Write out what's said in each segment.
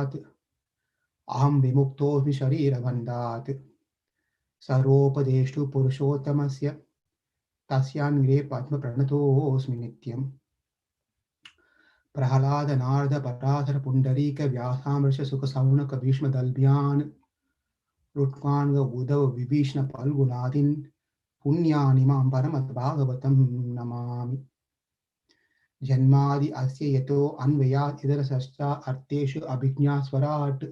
Bhavat Aham Vimuktomi Sharira Bandhat Saropadeshtu Purushottamasya Tasyangre Padma Pranatosmi Nityam Prahalada Narda Paradhara Pundarika Vyasamrasha Sukha Saunaka Bhishma Dalbyan Rutkanga Uddhava Vibhishna Palgunadin Punyanimam Paramat Bhagavatam Namami Janmadi Asya Yato Anvayat Idarasascha Arteshu Abhijñā Swarat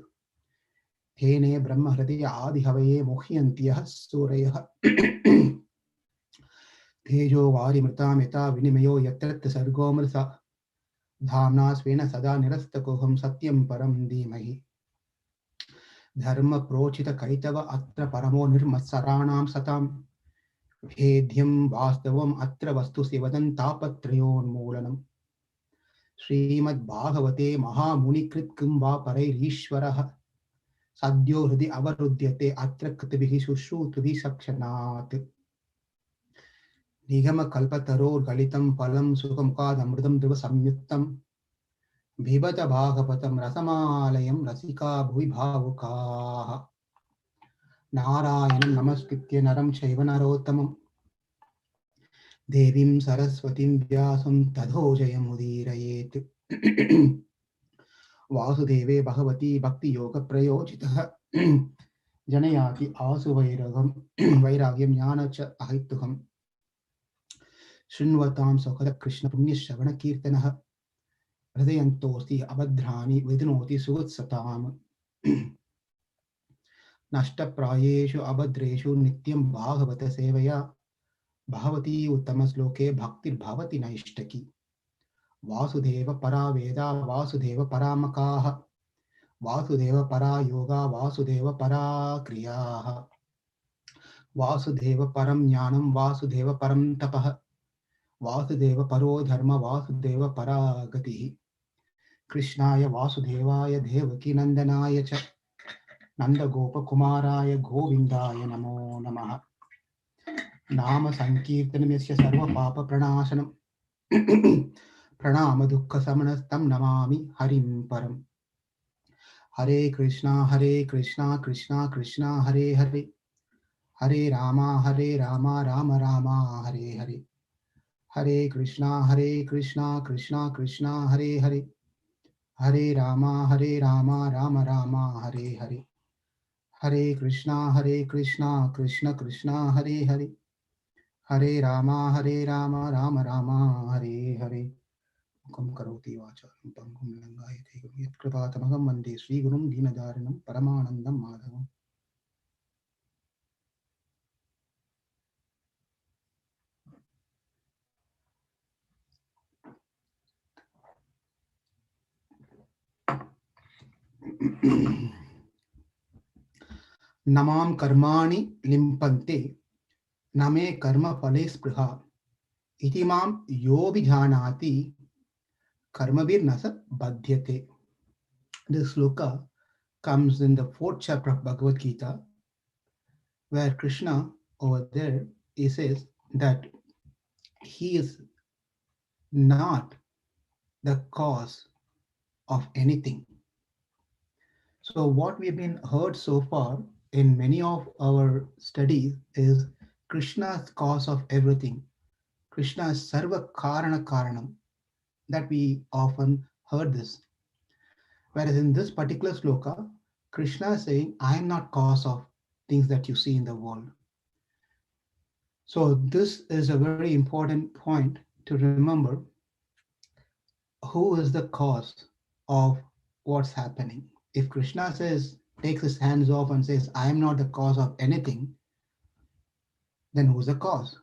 Thene Brahma Hridaya Adi Havaye Mohyantiyah Surayah Tejo Vari Mrtam Yata Vinimayo Yatrat Sargo Mrsa Dhamna Svena Sada Nirastakoham Satyam Param Dhimahi Dharma Prochita Kaitava Atra Paramo Nirmatsaranam Satam Bhedyam Vastavam Atra Vastu Sivadan Tapatrayon Moolanam Srimad Bhagavate Mahamunikrit Kumbha Parairishwaraha Sadhyo Hridi Avarudyate Atra Katabihi Sushrutubi Sakshanat Nigama Kalpataror Galitam Palam Sukamkad Amridam Diva Samyuktam Bhibata Bhagavatam Rasamalayam Rasika Bhuvi Bhavukaha Narayanam Namaskritya Naram Shaivanarottamam Devim Saraswatim Vyasam Tadhojayam Udirayet Vasudeve Bhagavati Bhakti Yoga Prayojitah Janayati Asu Vairagam Vairagyam Jnana Cha Ahituham Srinvatam Sakala Krishna Punya Shavana Kirtanaha Hridayantosti Abhadrani Vidinoti Sugutsatam Nashta Prayeshu Abhadreshu Nityam Bhagavata Sevaya Bhavati Uttamasloke Bhaktir Bhavati Naishtaki Vasudeva Para Veda Vasudeva Paramakaha Vasudeva Para Yoga Vasudeva Para Kriyaha Vasudeva Param Jnanam Vasudeva Param Tapaha Vasudeva Paro Dharma Vasudeva Para Gatihi Krishnaya Vasudevaya Devaki Nandanaya Cha Nanda Gopa Kumaraya Govindaya Namo Namaha Nama Sankirtanam Yasya Sarva Papa Pranashanam Pranama Dukkha Samanastam Namami Harim Param Hare Krishna Krishna Krishna Hare Hare Hare Rama Rama Rama Hare Hare Hare Krishna Krishna Krishna Hare Hare Hare Rama Rama Rama Hare Hare Hare Krishna Krishna Krishna Hare Hare Hare Rama Rama Rama Hare Hare Mukam karoti vacharam pangum langayate yat kripatamaham vande Sri Gurum Deenadaranam Paramanandam Madhavam. Namam karmani limpante name karma phale spruha itimam yobi janati karmabir nasa badhyate. This sloka comes in the 4th chapter of Bhagavad Gita, where Krishna over there he says that he is not the cause of anything. So what we've been heard so far in many of our studies is Krishna's cause of everything. Krishna is Sarva Karana Karanam. That we often heard this. Whereas in this particular sloka, Krishna is saying, I am not cause of things that you see in the world. So this is a very important point to remember. Who is the cause of what's happening? If Krishna says, takes his hands off and says, I am not the cause of anything, then who's the cause?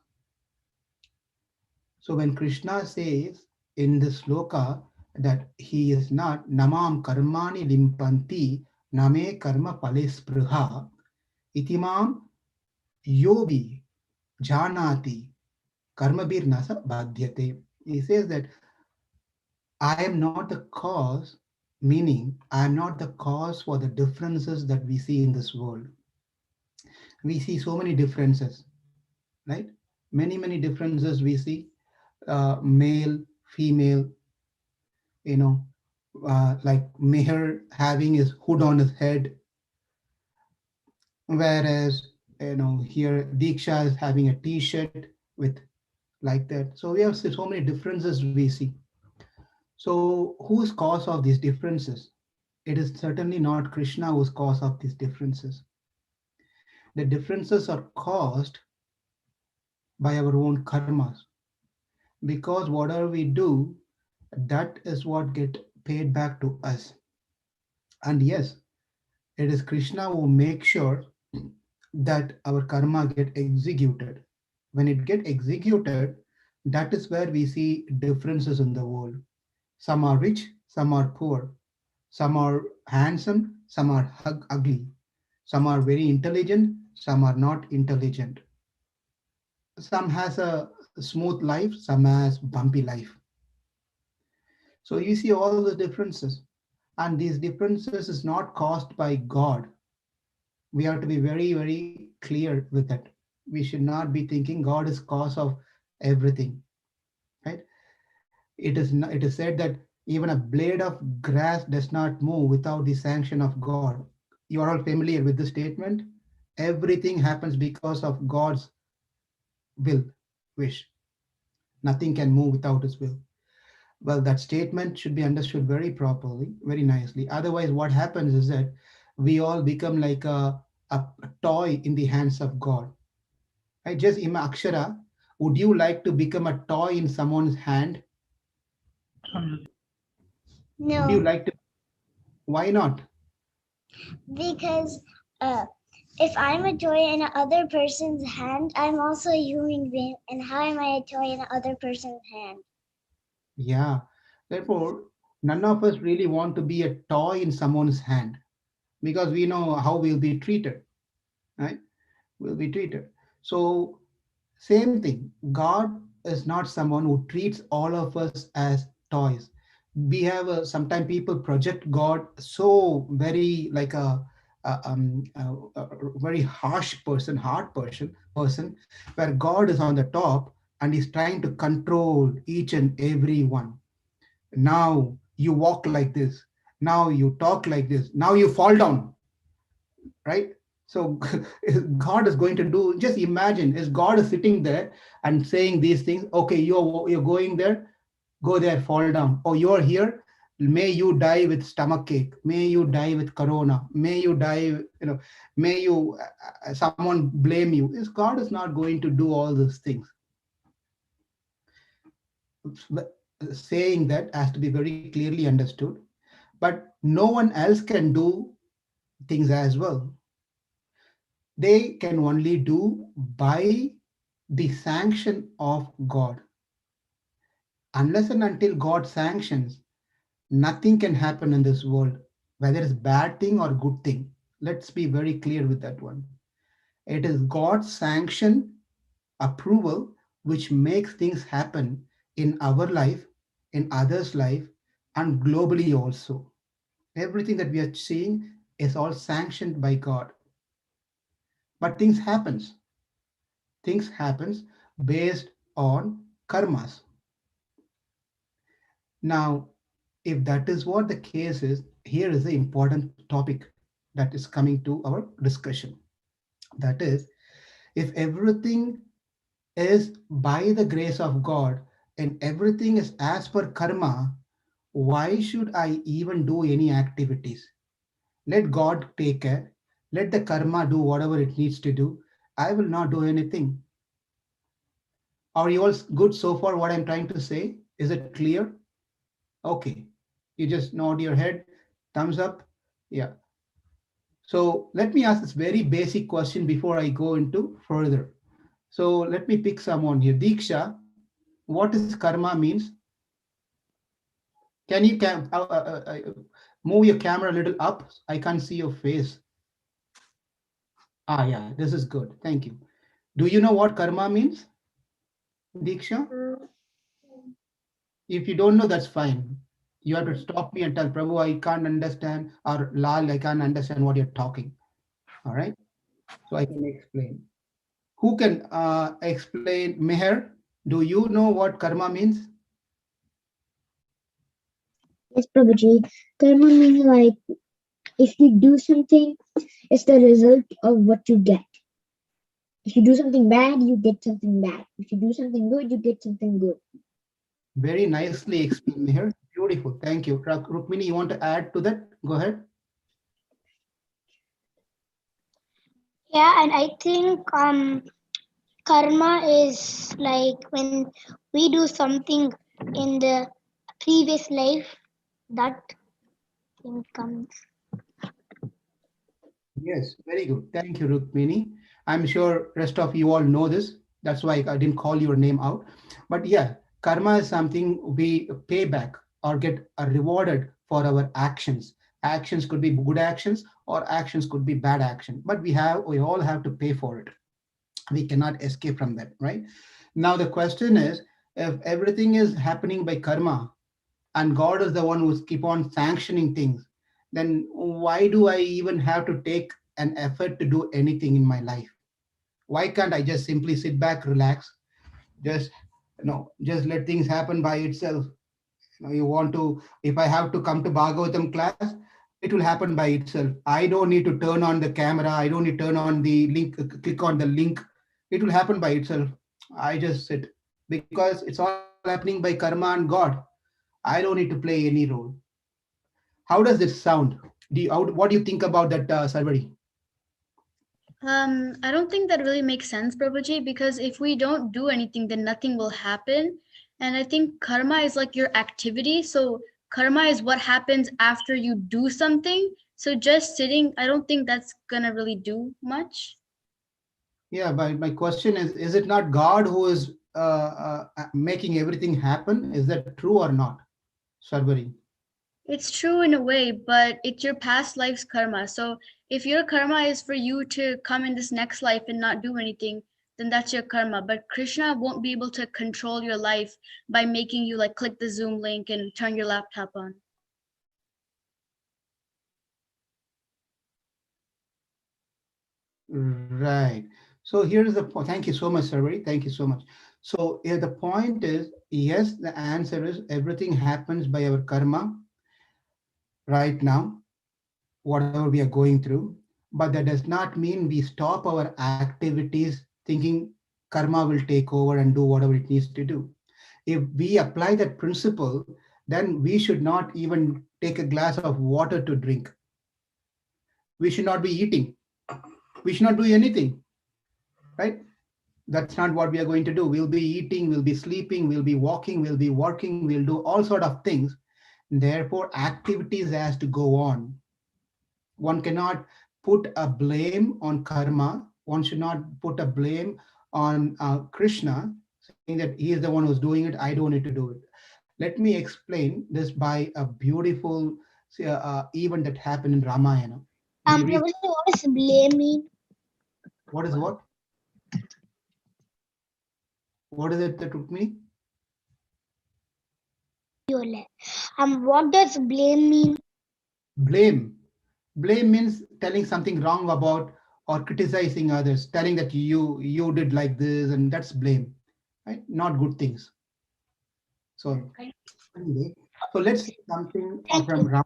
So when Krishna says in this sloka that he is not namam karmani limpanti name karma pale spruha itimam yobi janati karmabir nasa badhyate. He says that I am not the cause, meaning I am not the cause for the differences that we see in this world. We see so many differences, right? Many differences we see, male, female, like Meher having his hood on his head, whereas here Diksha is having a T-shirt with like that. So we have so many differences we see. So who's cause of these differences? It is certainly not Krishna who's cause of these differences. The differences are caused by our own karmas, because whatever we do, that is what get paid back to us. And yes, it is Krishna who makes sure that our karma get executed. When it get executed, that is where we see differences in the world. Some are rich, some are poor. Some are handsome, some are ugly. Some are very intelligent, some are not intelligent. Some has a smooth life, some has bumpy life. So you see all the differences. And these differences is not caused by God. We have to be very, very clear with that. We should not be thinking God is cause of everything. Right? It is said that even a blade of grass does not move without the sanction of God. You are all familiar with this statement. Everything happens because of God's will, wish. Nothing can move without his will. Well, that statement should be understood very properly, very nicely. Otherwise, what happens is that we all become like a toy in the hands of God. I just Akshara, would you like to become a toy in someone's hand? Would you No, like to? Why not? because uh, if I'm a toy in another person's hand, I'm also a human being. And how am I a toy in another person's hand? Yeah. Therefore, none of us really want to be a toy in someone's hand, because we know how we'll be treated, right? Will be treated. So, same thing. God is not someone who treats all of us as toys. We have sometimes people project God so very like a very harsh person, hard person, where God is on the top and is trying to control each and every one. Now you walk like this. Now you talk like this. Now you fall down, right? So God is going to do, just imagine, is God is sitting there and saying these things, okay, you're going there, go there, fall down. Oh, you're here, may you die with stomach ache, may you die with corona, may you die, may you someone blame you. Is God is not going to do all these things. Saying that has to be very clearly understood, but no one else can do things as well. They can only do by the sanction of God. Unless and until God sanctions, nothing can happen in this world, whether it's bad thing or good thing. Let's be very clear with that one. It is God's sanction, approval, which makes things happen in our life, in others' life, and globally also. Everything that we are seeing is all sanctioned by God. But things happens based on karmas. Now, if that is what the case is, here is the important topic that is coming to our discussion. That is, if everything is by the grace of God and everything is as per karma, why should I even do any activities? Let God take care. Let the karma do whatever it needs to do. I will not do anything. Are you all good so far? What I'm trying to say? Is it clear? Okay. You just nod your head, thumbs up. Yeah. So let me ask this very basic question before I go into further. So let me pick someone here. Diksha, what is karma means? Can you move your camera a little up? I can't see your face. Ah, yeah, this is good. Thank you. Do you know what karma means, Diksha? If you don't know, that's fine. You have to stop me and tell Prabhu, I can't understand, or Lal, I can't understand what you're talking. All right. So I can explain. Who can explain? Meher, do you know what karma means? Yes, Prabhuji. Karma means like if you do something, it's the result of what you get. If you do something bad, you get something bad. If you do something good, you get something good. Very nicely explained here. Beautiful. Thank you. Rukmini, you want to add to that? Go ahead. Yeah, and I think karma is like when we do something in the previous life, that thing comes. Yes, very good. Thank you, Rukmini. I'm sure rest of you all know this. That's why I didn't call your name out. But yeah, karma is something we pay back or get rewarded for our actions. Actions could be good actions or actions could be bad action. But we all have to pay for it. We cannot escape from that, right? Now the question is, if everything is happening by karma, and God is the one who's keep on sanctioning things, then why do I even have to take an effort to do anything in my life? Why can't I just simply sit back, relax, just just let things happen by itself? You want to, if I have to come to Bhagavatam class, it will happen by itself. I don't need to turn on the camera, I don't need to turn on the link, click on the link. It will happen by itself. I just sit because it's all happening by karma and God. I don't need to play any role. How does this sound? What do you think about that, Sarvari? I don't think that really makes sense, Prabhuji, because if we don't do anything, then nothing will happen. And I think karma is like your activity. So karma is what happens after you do something. So just sitting, I don't think that's gonna really do much. Yeah, but my question is it not God who is making everything happen? Is that true or not, Sarvari? It's true in a way, but it's your past life's karma. So if your karma is for you to come in this next life and not do anything, then that's your karma. But Krishna won't be able to control your life by making you like click the Zoom link and turn your laptop on. Right. So here's the point. Thank you so much, Sarvari. Thank you so much. So yeah, the point is, yes, the answer is everything happens by our karma right now, whatever we are going through. But that does not mean we stop our activities thinking karma will take over and do whatever it needs to do. If we apply that principle, then we should not even take a glass of water to drink. We should not be eating. We should not do anything, right? That's not what we are going to do. We'll be eating, we'll be sleeping, we'll be walking, we'll be working, we'll do all sort of things. Therefore, activities has to go on. One cannot put a blame on karma. One should not put a blame on Krishna, saying that he is the one who's doing it. I don't need to do it. Let me explain this by a beautiful event that happened in Ramayana. We read Prabhuji, what does blame mean? what is what? What is it that took me? What does blame mean? Blame. Blame means telling something wrong about or criticizing others, telling that you did like this, and that's blame, right? Not good things. So anyway, so let's see something Thank from you. Rama.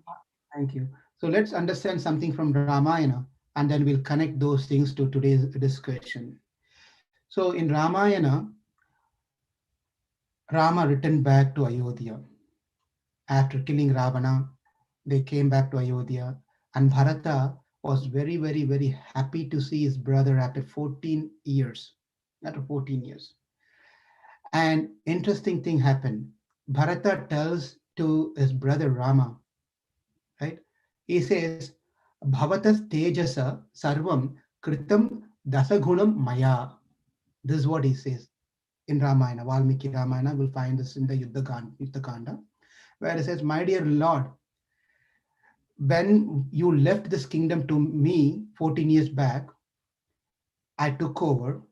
Thank you. So let's understand something from Ramayana, and then we'll connect those things to today's discussion. So in Ramayana, Rama returned back to Ayodhya after killing Ravana. They came back to Ayodhya, and Bharata was very, very, very happy to see his brother after 14 years. After 14 years. And interesting thing happened. Bharata tells to his brother Rama, right? He says, Bhavatas tejasa sarvam kritam dasagunam maya. This is what he says in Ramayana, Valmiki Ramayana. We'll find this in the Yuddha Kanda, where he says, my dear Lord, when you left this kingdom to me 14 years back, I took over.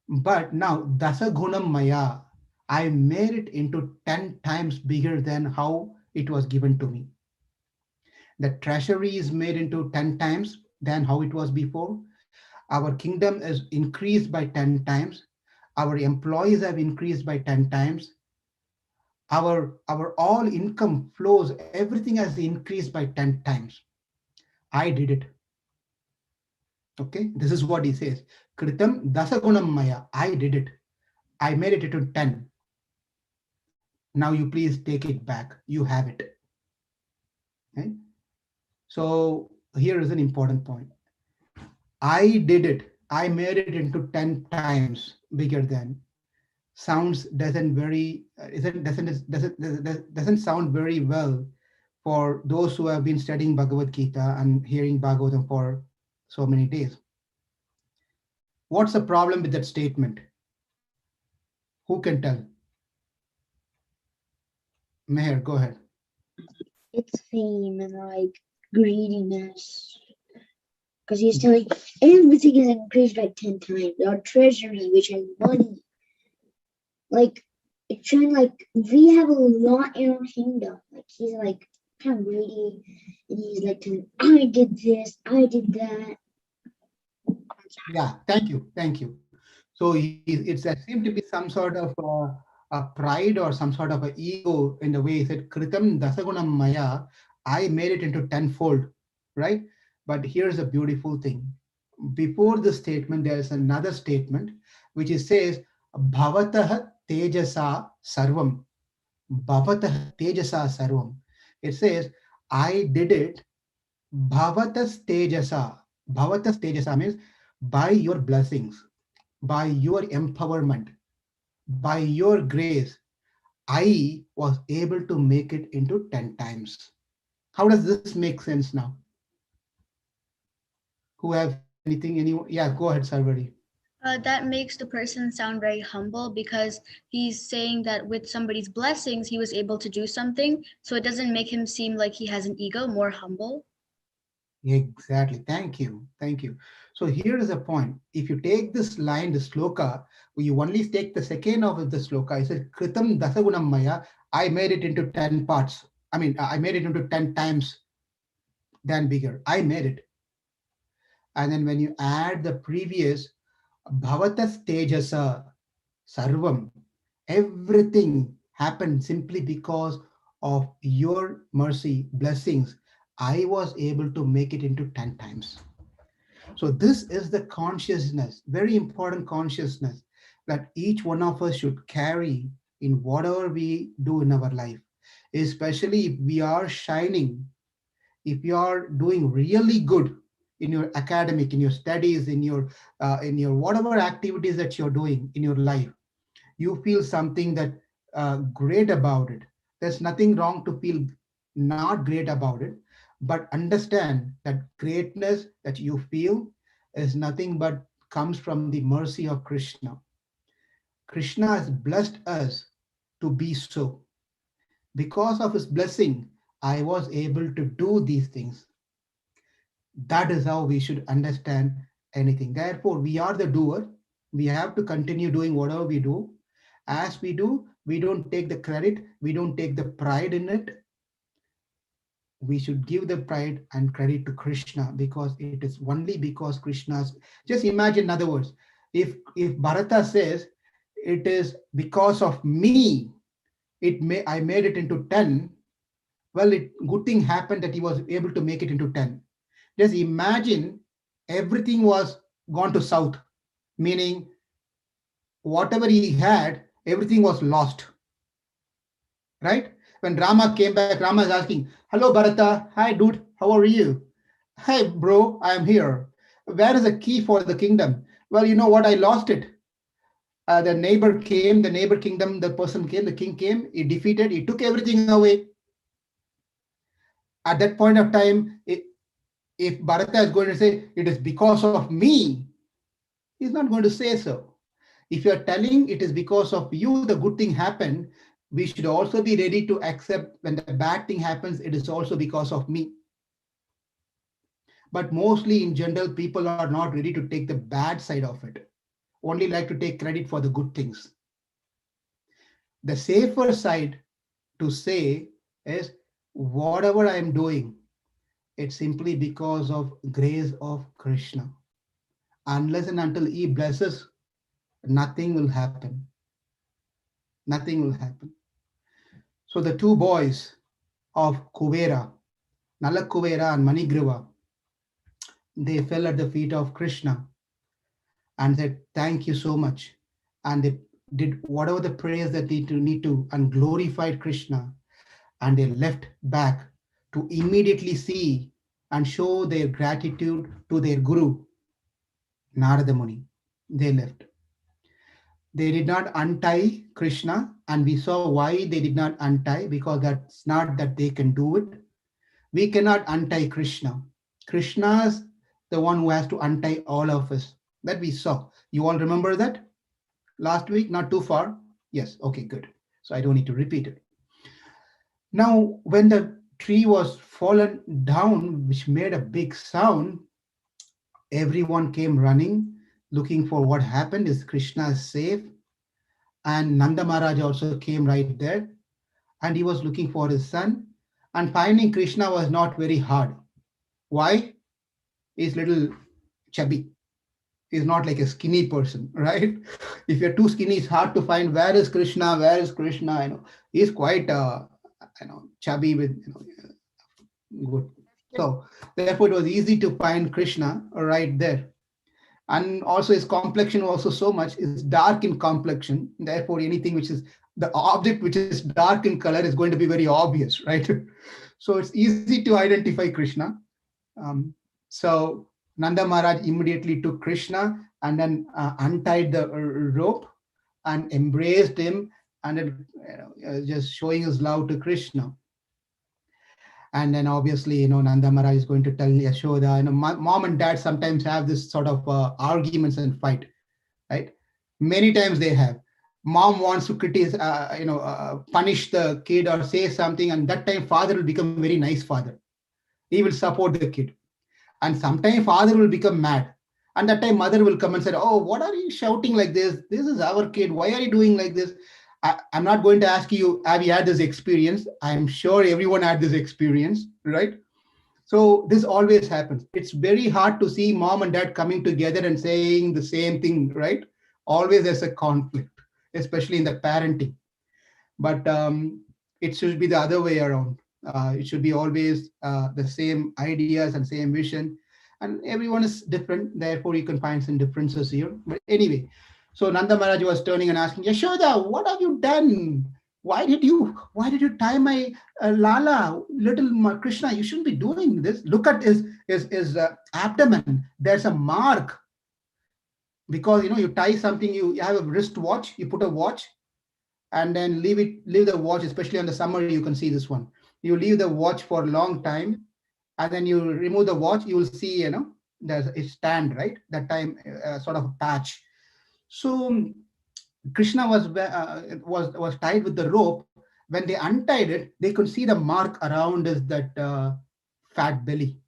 But now, Dasa Gunam Maya, I made it into 10 times bigger than how it was given to me. The treasury is made into 10 times than how it was before. Our kingdom is increased by 10 times. Our employees have increased by 10 times. Our all income flows, everything has increased by 10 times. I did it. Okay, this is what he says. Kritam dasagunam maya. I did it. I made it into 10. Now you please take it back. You have it. Okay? So here is an important point. I did it. I made it into 10 times bigger than. Sounds doesn't very isn't doesn't sound very well for those who have been studying Bhagavad Gita and hearing Bhagavatam for so many days. What's the problem with that statement? Who can tell? Meher, go ahead. It's fame and like greediness. Because he's telling everything is increased by 10 times. Our treasury, which has money, like it's showing like we have a lot in our kingdom. Like he's like kind of greedy, and he's like telling, I did this, I did that. Yeah, thank you. So it seemed to be some sort of a pride or some sort of a ego in the way he said, Kritam dasagunam maya, I made it into tenfold, right? But here's a beautiful thing. Before the statement, there is another statement which it says, Bhavatah tejasa sarvam. Bhavatah tejasa sarvam. It says, I did it. Bhavatas tejasa. Bhavatas tejasa means by your blessings, by your empowerment, by your grace, I was able to make it into 10 times. How does this make sense now? Who have anything? Anyone? Yeah, go ahead, Sarvari. That makes the person sound very humble because he's saying that with somebody's blessings, he was able to do something. So it doesn't make him seem like he has an ego, more humble. Exactly. Thank you. Thank you. So here is a point. If you take this line, the sloka, you only take the second of the sloka. It says, Kritam dasagunam maya. I made it into 10 parts. I mean, I made it into 10 times than bigger. I made it. And then when you add the previous, Bhavatas tejasa sarvam, everything happened simply because of your mercy, blessings. I was able to make it into 10 times. So this is the consciousness, very important consciousness that each one of us should carry in whatever we do in our life, especially if we are shining, if you are doing really good in your academic, in your studies, in your whatever activities that you're doing in your life, you feel something that great about it. There's nothing wrong to feel not great about it, but understand that greatness that you feel is nothing but comes from the mercy of Krishna. Krishna has blessed us to be so. Because of his blessing, I was able to do these things. That is how we should understand anything. Therefore, we are the doer. We have to continue doing whatever we do. As we do, we don't take the credit, we don't take the pride in it. We should give the pride and credit to Krishna because it is only because Krishna's. Just imagine, in other words, if Bharata says it is because of me, I made it into 10. Well, good thing happened that he was able to make it into 10. Just imagine everything was gone to south, meaning whatever he had, everything was lost, right? When Rama came back, Rama is asking, Hello, Bharata. Hi, dude. How are you? Hey, bro, I am here. Where is the key for the kingdom? Well, you know what? I lost it. The neighbor came, the neighbor kingdom, the person came, the king came, he defeated, he took everything away. At that point of time, if Bharata is going to say, it is because of me, he's not going to say so. If you're telling it is because of you, the good thing happened, we should also be ready to accept when the bad thing happens, it is also because of me. But mostly in general, people are not ready to take the bad side of it, only like to take credit for the good things. The safer side to say is whatever I am doing, it's simply because of grace of Krishna. Unless and until he blesses, nothing will happen. Nothing will happen. So the two boys of Kuvera, Nalakuvera and Manigriva, they fell at the feet of Krishna and said, "Thank you so much." And they did whatever the prayers that they need to and glorified Krishna. And they left back to immediately see and show their gratitude to their guru, Narada Muni. They left. They did not untie Krishna, and we saw why they did not untie, because that's not that they can do it. We cannot untie Krishna. Krishna is the one who has to untie all of us. That we saw. You all remember that last week? Not too far? Yes. Okay, good. So I don't need to repeat it. Now, when the tree was fallen down, which made a big sound, everyone came running, looking for what happened. Is Krishna safe? And Nanda Maharaj also came right there, and he was looking for his son. And finding Krishna was not very hard. Why? He's little chubby. He's not like a skinny person, right? If you're too skinny, it's hard to find where is Krishna, where is Krishna. He's quite chubby with good. So therefore, it was easy to find Krishna right there. And also his complexion also so much is dark in complexion. Therefore, anything which is the object which is dark in color is going to be very obvious, right? So it's easy to identify Krishna. So Nanda Maharaj immediately took Krishna and then untied the rope and embraced him, and then, just showing his love to Krishna. And then obviously, Nanda Maharaj is going to tell Yashoda, mom and dad sometimes have this sort of arguments and fight, right? Many times they have. Mom wants to punish the kid or say something, and that time father will become a very nice father. He will support the kid. And sometimes father will become mad. And that time mother will come and say, "Oh, what are you shouting like this? This is our kid. Why are you doing like this?" I'm not going to ask you, have you had this experience? I'm sure everyone had this experience, right? So this always happens. It's very hard to see mom and dad coming together and saying the same thing, right? Always there's a conflict, especially in the parenting. But it should be the other way around. It should be always the same ideas and same vision. And everyone is different. Therefore, you can find some differences here. But anyway, so Nanda Maharaj was turning and asking, Yashoda, what have you done? Why did you tie my Lala, little Krishna? You shouldn't be doing this. Look at his abdomen. There's a mark. Because you tie something, you have a wrist watch, you put a watch, and then leave the watch, especially on the summer, you can see this one. You leave the watch for a long time, and then you remove the watch, you will see, there's a stand, right? That time, sort of a patch. So Krishna was tied with the rope. When they untied it, they could see the mark around that fat belly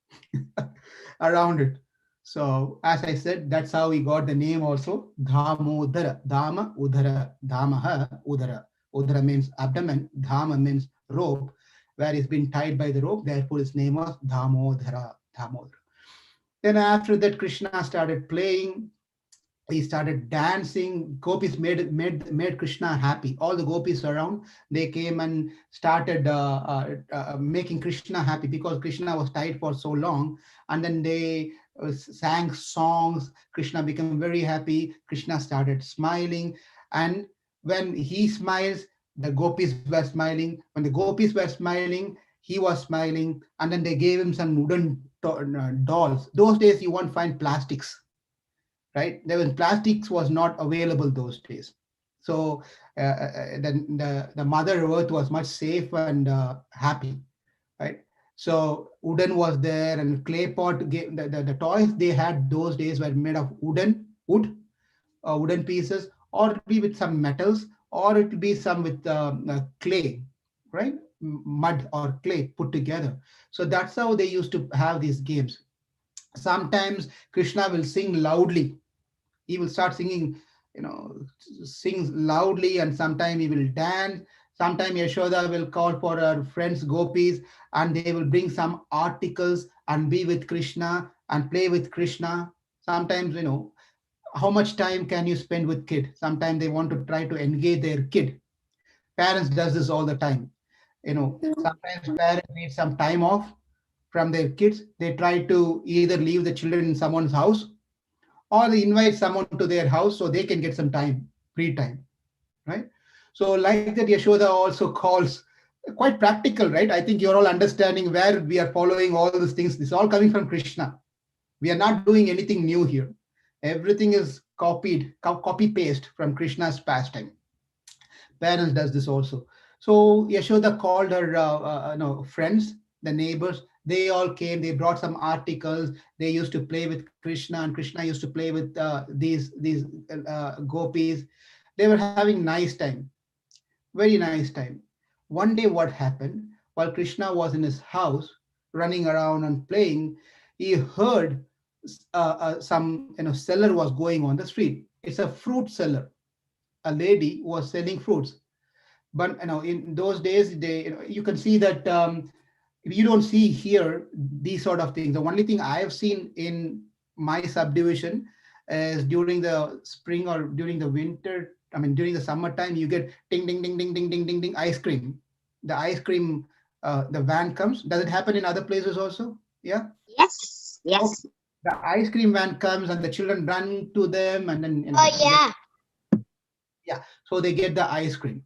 around it. So as I said, that's how we got the name also, Dhamodara. Dhama, Udara, Dhamaha, Udara. Udara means abdomen, Dhama means rope, where it's been tied by the rope. Therefore, its name was Dhamodara. Dhamodara. Then after that, Krishna started playing. He started dancing. Gopis made Krishna happy. All the gopis around, they came and started making Krishna happy, because Krishna was tied for so long. And then they sang songs. Krishna became very happy. Krishna started smiling. And when he smiles, the gopis were smiling. When the gopis were smiling, he was smiling. And then they gave him some wooden dolls. Those days you won't find plastics, right? Plastics was not available those days. So then the mother earth was much safe and happy, right? So wooden was there, and clay pot. The toys they had those days were made of wooden pieces, or it be with some metals, or it will be some with clay, right? Mud or clay put together. So that's how they used to have these games. Sometimes Krishna will sing loudly. He will start singing, sings loudly, and sometime he will dance. Sometime Yashoda will call for her friends gopis, and they will bring some articles and be with Krishna and play with Krishna. Sometimes, how much time can you spend with kid? Sometimes they want to try to engage their kid. Parents does this all the time. Sometimes parents need some time off from their kids. They try to either leave the children in someone's house or they invite someone to their house so they can get some time, free time, right? So like that, Yashoda also calls quite practical, right? I think you're all understanding where we are following all these things. This is all coming from Krishna. We are not doing anything new here. Everything is copied, copy paste from Krishna's pastime. Parents does this also. So Yashoda called her no, friends, the neighbors. They all came. They brought some articles. They used to play with Krishna, and Krishna used to play with these gopis. They were having nice time, very nice time. One day, what happened? While Krishna was in his house, running around and playing, he heard some seller was going on the street. It's a fruit seller. A lady was selling fruits, but in those days they you can see that you don't see here these sort of things. The only thing I have seen in my subdivision is during the spring or during the winter, I mean during the summertime, you get ding ding ding ding ding ding ding ding ice cream. The ice cream, the van comes. Does it happen in other places also? Yeah. Yes. Okay. Yes. The ice cream van comes and the children run to them and then Oh yeah. yeah, so they get the ice cream.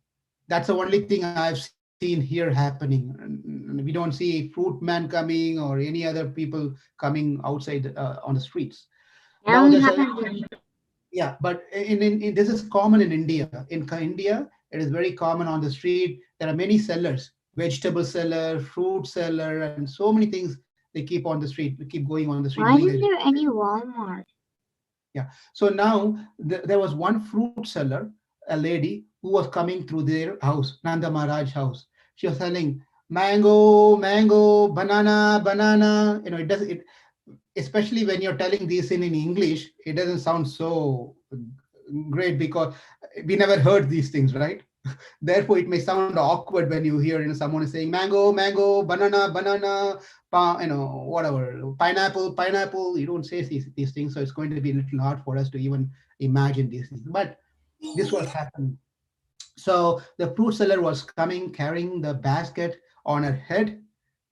That's the only thing I've seen here happening. And we don't see fruit man coming or any other people coming outside on the streets. That Now only there's a happens in yeah, but in this is common in India. In India, it is very common on the street. There are many sellers, vegetable seller, fruit seller, and so many things they keep on the street. They keep going on the street Why doing isn't their there any Walmart? yeah. So now there was one fruit seller, a lady who was coming through their house, Nanda Maharaj house. She was selling mango, mango, banana, banana. It does it, especially when you're telling these in English, it doesn't sound so great because we never heard these things, right? Therefore, it may sound awkward when you hear someone is saying mango, mango, banana, banana, whatever, pineapple, pineapple. You don't say these things, so it's going to be a little hard for us to even imagine these things. But this was happening. So the fruit seller was coming carrying the basket on her head,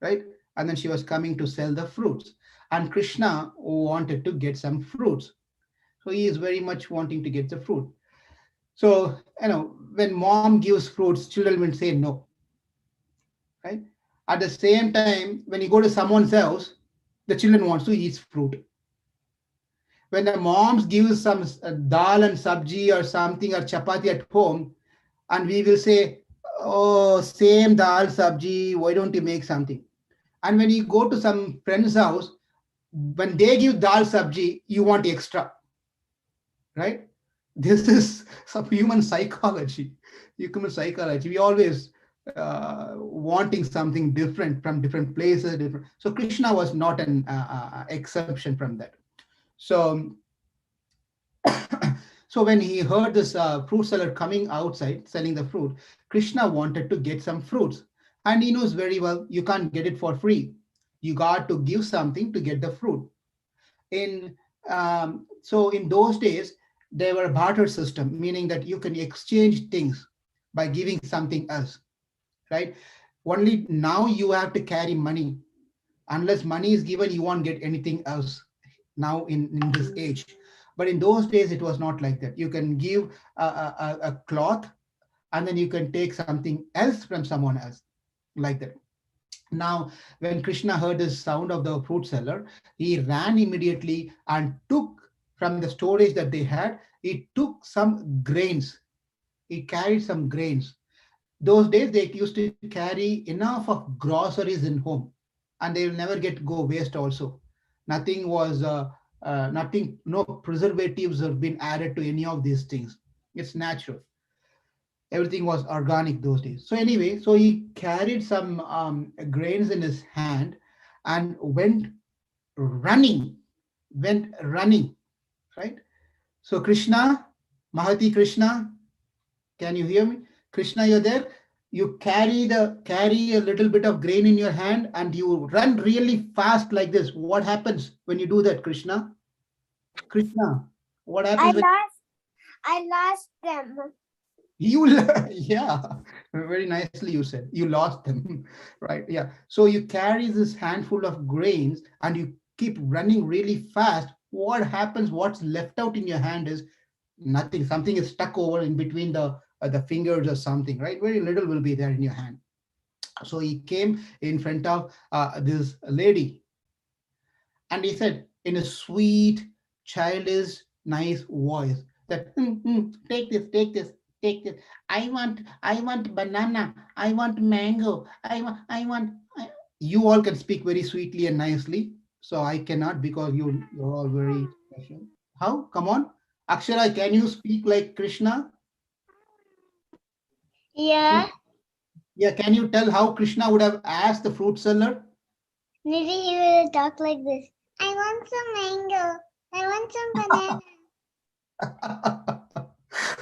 right? And then she was coming to sell the fruits. And Krishna wanted to get some fruits. So he is very much wanting to get the fruit. So, when mom gives fruits, children will say no, right? At the same time, when you go to someone's house, the children wants to eat fruit. When the moms gives some dal and sabji or something or chapati at home, and we will say, oh, same dal sabji, why don't you make something? And when you go to some friend's house, when they give dal sabji, you want extra, right? This is some human psychology. Human psychology. We always wanting something different from different places. Different. So Krishna was not an exception from that. So so when he heard this fruit seller coming outside selling the fruit, Krishna wanted to get some fruits, and he knows very well you can't get it for free. You got to give something to get the fruit. In so in those days there were a barter system, meaning that you can exchange things by giving something else, right? Only now you have to carry money. Unless money is given, you won't get anything else now in this age. But in those days it was not like that. You can give a cloth and then you can take something else from someone else, like that. Now, when Krishna heard the sound of the fruit seller, he ran immediately and took from the storage that they had, he took some grains. He carried some grains. Those days, they used to carry enough of groceries in home, and they will never go waste also. Nothing was, nothing, no preservatives have been added to any of these things. It's natural. Everything was organic those days. So anyway, so he carried some grains in his hand and running, went running, right? So Krishna, Mahati Krishna, can you hear me? Krishna, you're there. You carry a little bit of grain in your hand and you run really fast like this. What happens when you do that, Krishna? Krishna, what I happens when lost I lost them. You, yeah, very nicely you said. You lost them, right? Yeah. So you carry this handful of grains and you keep running really fast. What happens? What's left out in your hand is nothing. Something is stuck over in between the fingers or something, right? Very little will be there in your hand. So he came in front of this lady and he said in a sweet, childish, nice voice that take this, take this. I want banana. I want mango. I want. You all can speak very sweetly and nicely, so I cannot because you're all very special. How? Come on, Akshara, can you speak like Krishna? Yeah. Yeah, can you tell how Krishna would have asked the fruit seller? Maybe he will talk like this. I want some mango. I want some banana.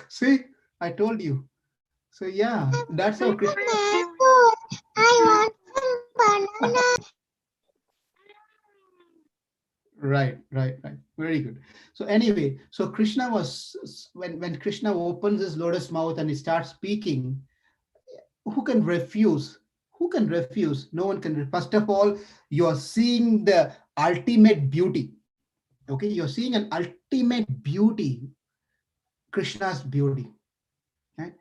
See, I told you. So yeah, that's how Krishna. Mango. I want some banana. Right. Very good. So anyway, so Krishna was when Krishna opens his lotus mouth and he starts speaking, who can refuse? Who can refuse? No one can. First of all, you are seeing the ultimate beauty. Okay, you're seeing an ultimate beauty, Krishna's beauty. Right?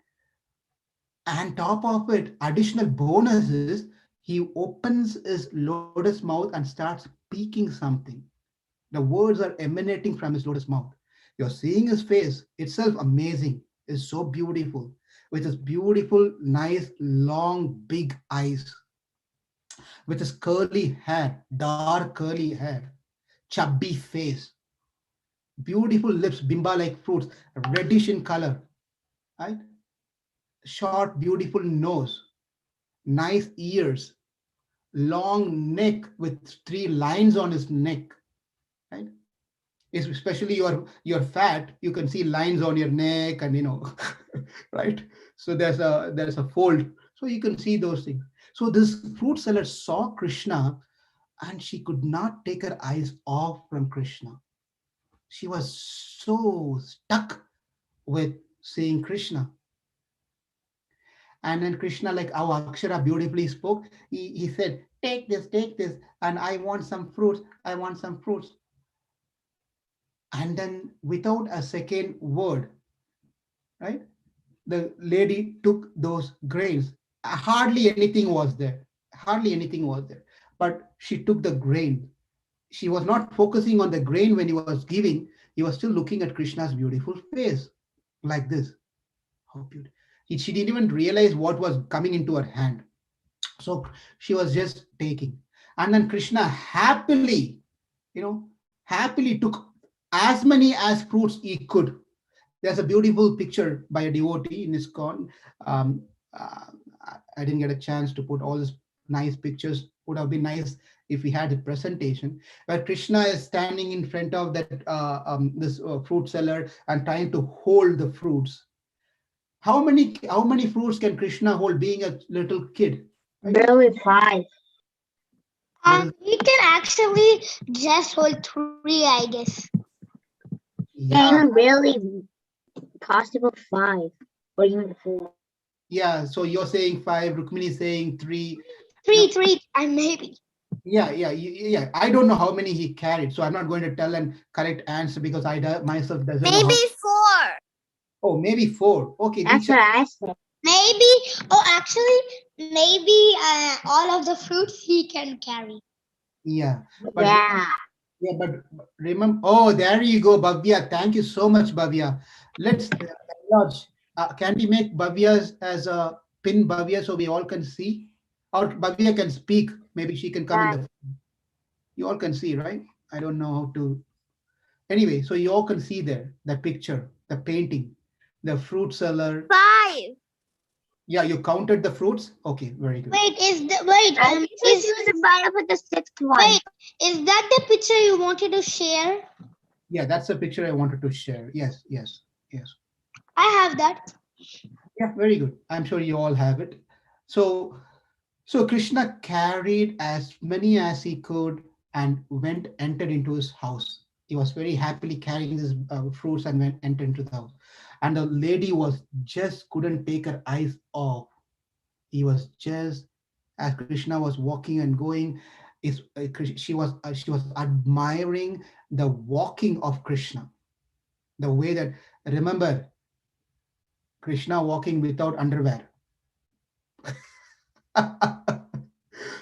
And top of it, additional bonus is he opens his lotus mouth and starts speaking something. The words are emanating from his lotus mouth. You're seeing his face itself amazing. It's so beautiful. With his beautiful, nice, long, big eyes, with his curly hair, dark curly hair, chubby face, beautiful lips, bimba like fruits, reddish in color, right? Short, beautiful nose, nice ears, long neck with three lines on his neck, right? Especially you're fat, you can see lines on your neck and right. So there's a fold, so you can see those things. So this fruit seller saw Krishna and she could not take her eyes off from Krishna. She was so stuck with seeing Krishna. And then Krishna, like how Akshara beautifully spoke, he said, take this, and I want some fruits, I want some fruits. And then without a second word, right, the lady took those grains. Hardly anything was there. Hardly anything was there. But she took the grain. She was not focusing on the grain when he was giving. He was still looking at Krishna's beautiful face like this. How beautiful. She didn't even realize what was coming into her hand. So she was just taking. And then Krishna happily took as many as fruits he could. There's a beautiful picture by a devotee in ISKCON. Um, uh, I didn't get a chance to put all these nice pictures. Would have been nice if we had a presentation where Krishna is standing in front of that this fruit seller and trying to hold the fruits. How many fruits can Krishna hold being a little kid? Right? Barely 5. What is, He can actually just hold 3, I guess. Yeah, yeah, even barely possible 5 or even 4. yeah. So you're saying 5, Rukmini is saying 3. 3, and maybe. Yeah. I don't know how many he carried, so I'm not going to tell an correct answer because myself doesn't know how. 4. Oh, maybe 4. Okay, we That's what I said. Maybe, maybe all of the fruits he can carry. yeah, but Yeah. yeah, but remember. Oh, there you go, Bhavya. Thank you so much, Bhavya. Let's acknowledge. Can we make Bhavya as a pin Bhavya so we all can see? Or Bhavya can speak. Maybe she can come in Yeah. the. You all can see, right? I don't know how to. Anyway, so you all can see there the picture, the painting, the fruit seller. 5. Yeah, you counted the fruits. Okay, very good. Wait, I think she was about with the 6th one. wait, is that the picture you wanted to share? Yeah, that's the picture I wanted to share. Yes. I have that. Yeah, very good. I'm sure you all have it. So Krishna carried as many as he could and entered into his house. He was very happily carrying his fruits and entered into the house. And the lady was just couldn't take her eyes off. He was just, as Krishna was walking and going, she was admiring the walking of Krishna, the way that, remember, Krishna walking without underwear.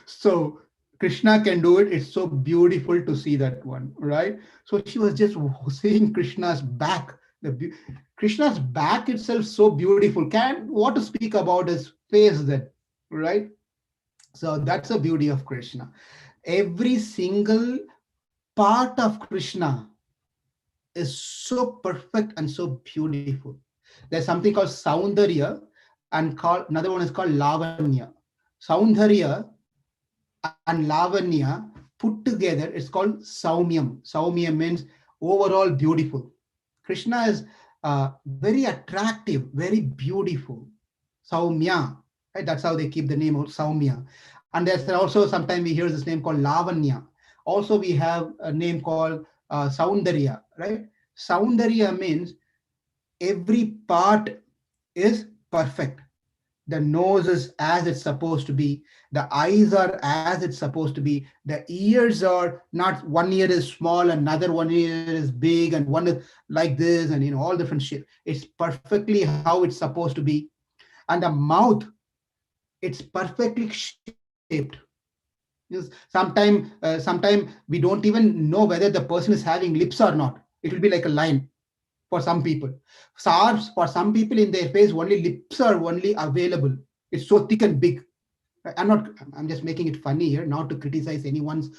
So Krishna can do it. It's so beautiful to see that one, right? So she was just seeing Krishna's back. Krishna's back itself so beautiful. Can what to speak about his face then, right? So that's the beauty of Krishna. Every single part of Krishna is so perfect and so beautiful. There's something called Saundarya, and another one is called Lavanya. Saundarya and Lavanya put together, it's called Saumyam. Saumyam means overall beautiful. Krishna is very attractive, very beautiful. Saumya, right? That's how they keep the name of Saumya. And there's also sometimes we hear this name called Lavanya. Also, we have a name called Saundarya, right? Saundarya means every part is perfect. The nose is as it's supposed to be, the eyes are as it's supposed to be, the ears are not, one ear is small, another one ear is big, and one is like this, and all different shit. It's perfectly how it's supposed to be. And the mouth, it's perfectly shaped. Yes, sometime we don't even know whether the person is having lips or not. It will be like a line for some people. SARS, for some people in their face, only lips are only available. It's so thick and big. I'm just making it funny here, not to criticize anyone's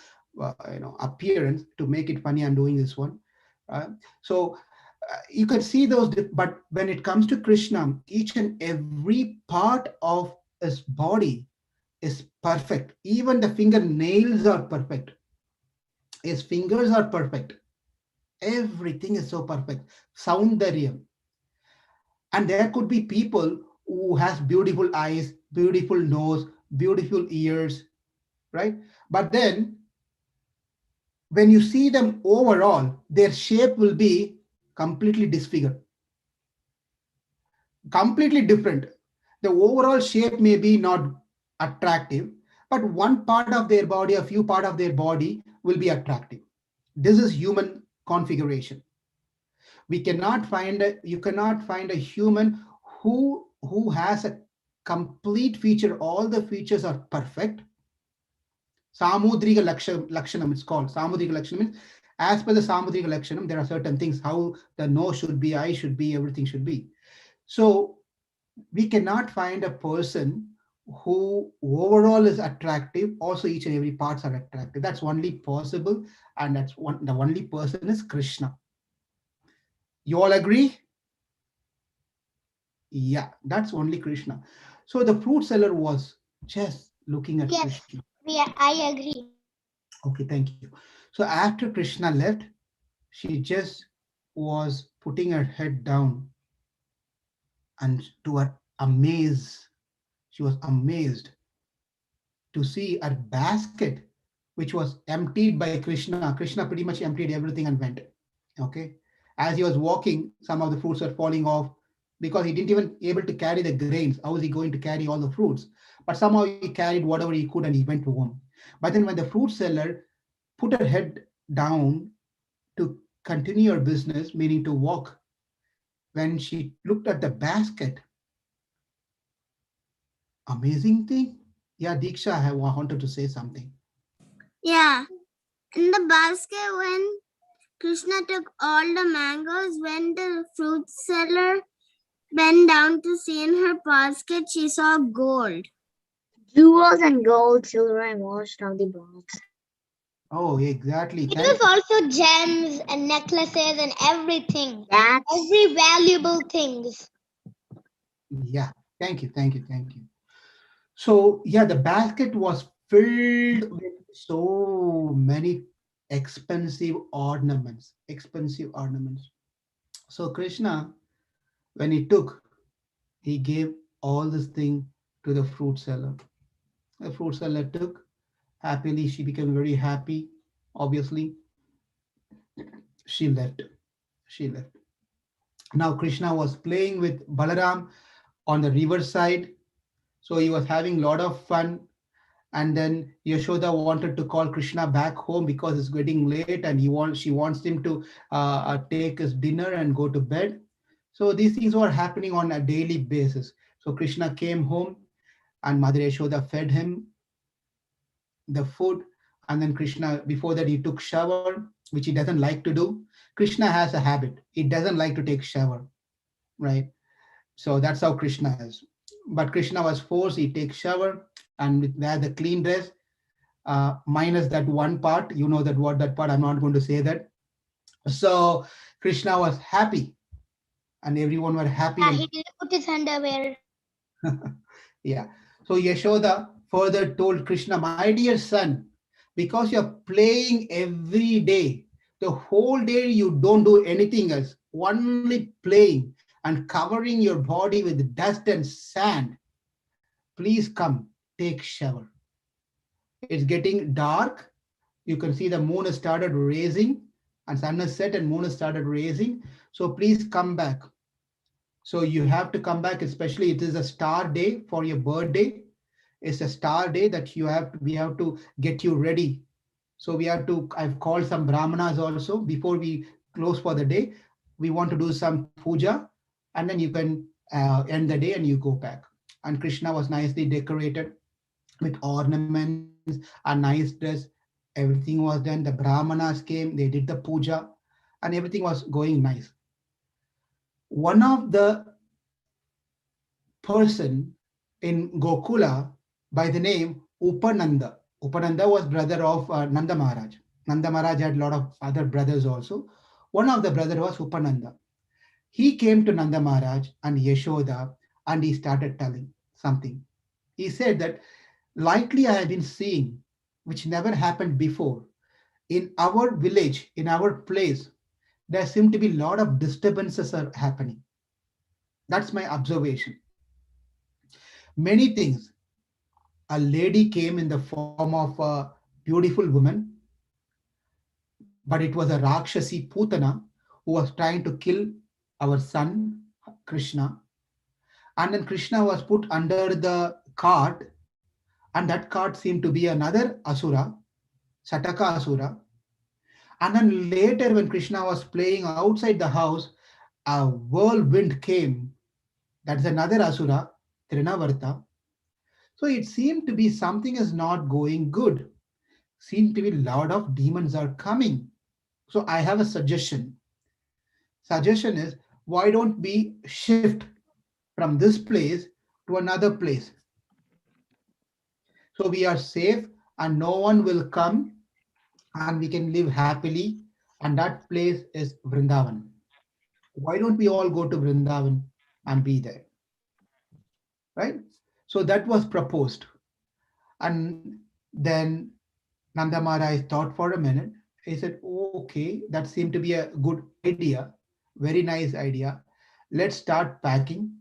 appearance. To make it funny, I'm doing this one. So you can see those, but when it comes to Krishna, each and every part of his body is perfect. Even the fingernails are perfect. His fingers are perfect. Everything is so perfect. Soundaryam. And there could be people who has beautiful eyes, beautiful nose, beautiful ears, right? But then when you see them overall, their shape will be completely disfigured, completely different. The overall shape may be not attractive, but one part of their body, a few part of their body will be attractive. This is human configuration. You cannot find a human who has a complete feature, all the features are perfect. Samudrika Lakshanam, it's called. Samudrika Lakshanam means, as per the Samudrika Lakshanam, there are certain things, how the nose should be, eye should be, everything should be. So we cannot find a person who overall is attractive, also each and every parts are attractive. That's only possible, and the only person is Krishna. You all agree? Yeah, that's only Krishna. So the fruit seller was just looking at Yes, Krishna. I agree. Okay, thank you. So after Krishna left, she just was putting her head down, and to her amaze, she was amazed to see her basket, which was emptied by Krishna. Krishna pretty much emptied everything and went. Okay. As he was walking, some of the fruits were falling off because he didn't even able to carry the grains. How is he going to carry all the fruits? But somehow he carried whatever he could and he went to home. But then when the fruit seller put her head down to continue her business, meaning to walk, when she looked at the basket, amazing thing. Yeah, Diksha, I wanted to say something. Yeah, in the basket, when Krishna took all the mangoes, when the fruit seller bent down to see in her basket, she saw gold. Jewels and gold, silver and washed on the box. Oh, exactly. It was also gems and necklaces and everything. That's Every valuable things. Yeah, thank you. So yeah, the basket was filled with so many expensive ornaments. So Krishna, when he took, he gave all this thing to the fruit seller. The fruit seller took happily. She became very happy. Obviously, she left. She left. Now Krishna was playing with Balaram on the riverside. So he was having a lot of fun. And then Yashoda wanted to call Krishna back home because it's getting late, and she wants him to take his dinner and go to bed. So these things were happening on a daily basis. So Krishna came home, and Mother Yashoda fed him the food, and then Krishna, before that, he took shower, which he doesn't like to do. Krishna has a habit; he doesn't like to take shower, right? So that's how Krishna is. But Krishna was forced; he takes shower and wear the clean dress, minus that one part. You know that what that part. I'm not going to say that. So Krishna was happy, and everyone were happy. Yeah, And he didn't put his underwear. yeah. So Yashoda further told Krishna, "My dear son, because you're playing every day, the whole day you don't do anything else, only playing and covering your body with dust and sand, please come, take shower. It's getting dark. You can see the moon has started raising, and sun has set and moon has started raising. So please come back. So you have to come back, especially it is a star day for your birthday. It's a star day that we have to get you ready. So we have to, I've called some brahmanas also before we close for the day. We want to do some puja, and then you can end the day and you go back. And Krishna was nicely decorated with ornaments, a nice dress. Everything was done. The brahmanas came, they did the puja, and everything was going nice. One of the person in Gokula by the name Upananda. Upananda was brother of Nanda Maharaj. Nanda Maharaj had a lot of other brothers also. One of the brother was Upananda. He came to Nanda Maharaj and Yashoda, and he started telling something. He said that likely I have been seeing, which never happened before. In our village, in our place, there seem to be a lot of disturbances are happening. That's my observation. Many things. A lady came in the form of a beautiful woman, but it was a Rakshasi Putana who was trying to kill our son Krishna. And then Krishna was put under the cart, and that cart seemed to be another Asura, Sataka Asura. And then later, when Krishna was playing outside the house, a whirlwind came. That's another Asura, Trinavarta. So it seemed to be something is not going good. Seemed to be a lot of demons are coming. So I have a suggestion. Suggestion is, why don't we shift from this place to another place, so we are safe and no one will come, and we can live happily, and that place is Vrindavan. Why don't we all go to Vrindavan and be there, right? So that was proposed. And then Nanda Maharaj thought for a minute. He said, okay, that seemed to be a good idea, very nice idea. Let's start packing.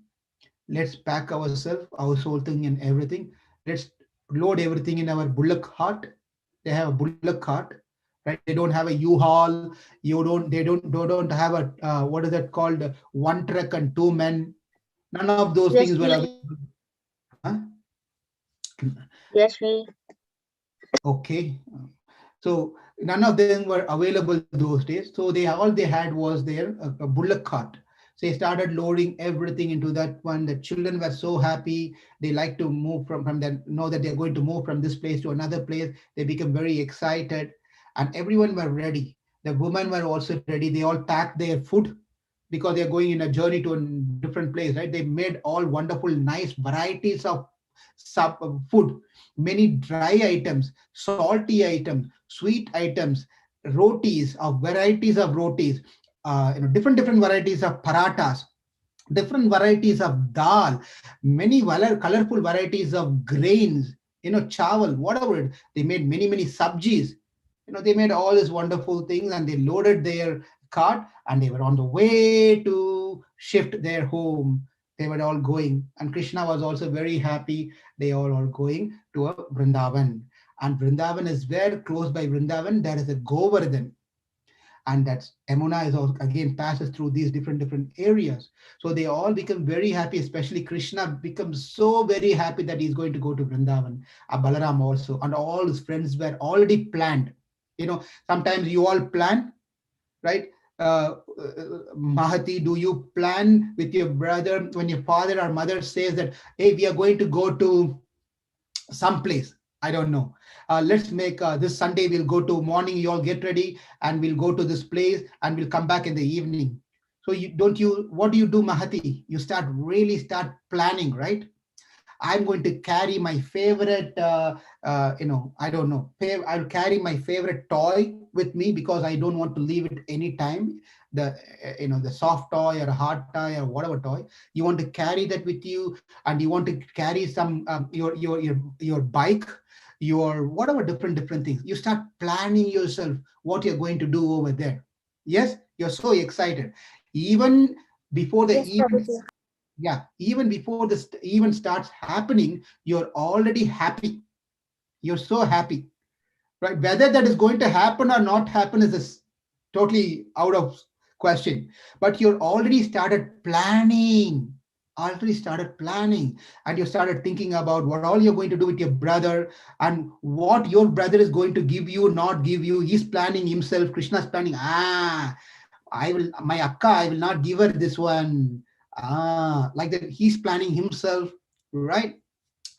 Let's pack ourselves, our whole thing and everything. Let's load everything in our bullock cart. They have a bullock cart, right? They don't have a U-Haul. They don't have a, what is that called? One truck and two men. None of those things Yes, were we. available. Huh? Yes, we. Okay. So none of them were available those days. So they had was their a bullock cart. So they started loading everything into that one. The children were so happy. They like to move from that, know that they're going to move from this place to another place. They become very excited, and everyone were ready. The women were also ready. They all packed their food because they're going in a journey to a different place, right? They made all wonderful, nice varieties of food, many dry items, salty items, sweet items, rotis, of varieties of rotis, different varieties of paratas, different varieties of dal, many colorful varieties of grains, chawal, whatever they made many sabjis. They made all these wonderful things, and they loaded their cart, and they were on the way to shift their home. They were all going, and Krishna was also very happy. They all are going to a Vrindavan, and Vrindavan is where close by Vrindavan there is a Govardhan. and that's Yamuna is also again passes through these different areas. So they all become very happy, especially Krishna becomes so very happy that he's going to go to Vrindavan. Balaram also, and all his friends were already planned. Sometimes you all plan, right? Mahati, do you plan with your brother when your father or mother says that, hey, we are going to go to some place? I don't know. Let's make this Sunday, we'll go to morning, you all get ready and we'll go to this place and we'll come back in the evening. So what do you do, Mahati? You start planning, right? I'm going to carry my favorite, I don't know, I'll carry my favorite toy with me because I don't want to leave it anytime. The soft toy or a hard toy or whatever toy, you want to carry that with you, and you want to carry some your bike, your whatever different things. You start planning yourself what you're going to do over there. Yes, you're so excited. Even before the Yes, event, Prabhuji. yeah, even before this event starts happening, you're already happy. You're so happy, right? Whether that is going to happen or not happen is totally out of question. But you're already started planning, and you started thinking about what all you're going to do with your brother, and what your brother is going to give you, not give you. He's planning himself. Krishna's planning. My akka, I will not give her this one. Like that, he's planning himself, right?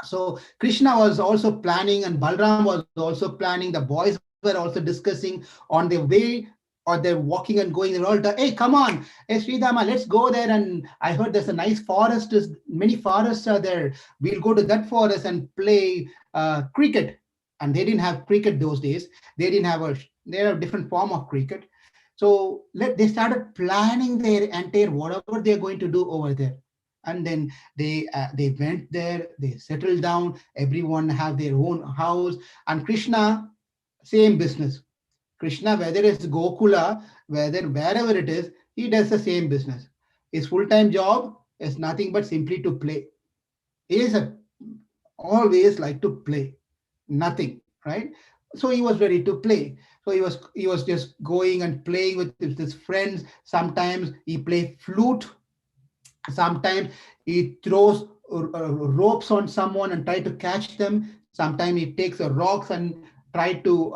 So Krishna was also planning, and Balram was also planning. The boys were also discussing on their way, or they're walking and going. They're all, hey, come on, hey, Sridhama, let's go there. And I heard there's a nice forest. Many forests are there. We'll go to that forest and play cricket. And they didn't have cricket those days. They didn't have they have a different form of cricket. So they started planning their entire whatever they're going to do over there. And then they went there, they settled down, everyone have their own house. And Krishna, same business. Krishna, whether it's Gokula, wherever it is, he does the same business. His full-time job is nothing but simply to play. He is always like to play, nothing, right? So he was ready to play. So he was just going and playing with his friends. Sometimes he play flute. Sometimes he throws ropes on someone and try to catch them. Sometimes he takes rocks and try to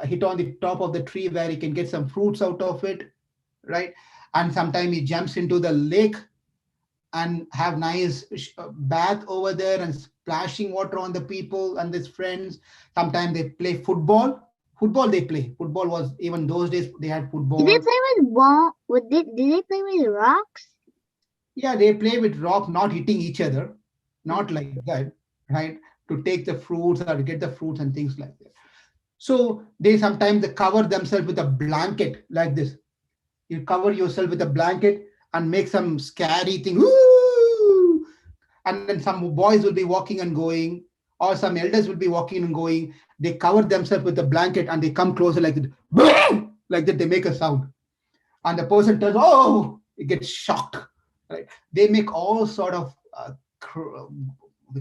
hit on the top of the tree where he can get some fruits out of it, right? And sometimes he jumps into the lake and have nice bath over there and splashing water on the people and his friends. Sometimes they play football. Football was, even those days they had football. Did they play with ball? Did they play with rocks? Yeah, they play with rock, not hitting each other, not like that, right? To take the fruits or to get the fruits and things like that. So they sometimes they cover themselves with a blanket like this. You cover yourself with a blanket and make some scary thing. Woo! And then some boys will be walking and going, or some elders will be walking and going. They cover themselves with a blanket and they come closer like that. Boom! Like that, they make a sound. And the person tells, oh, it gets shocked. Right? They make all sort of come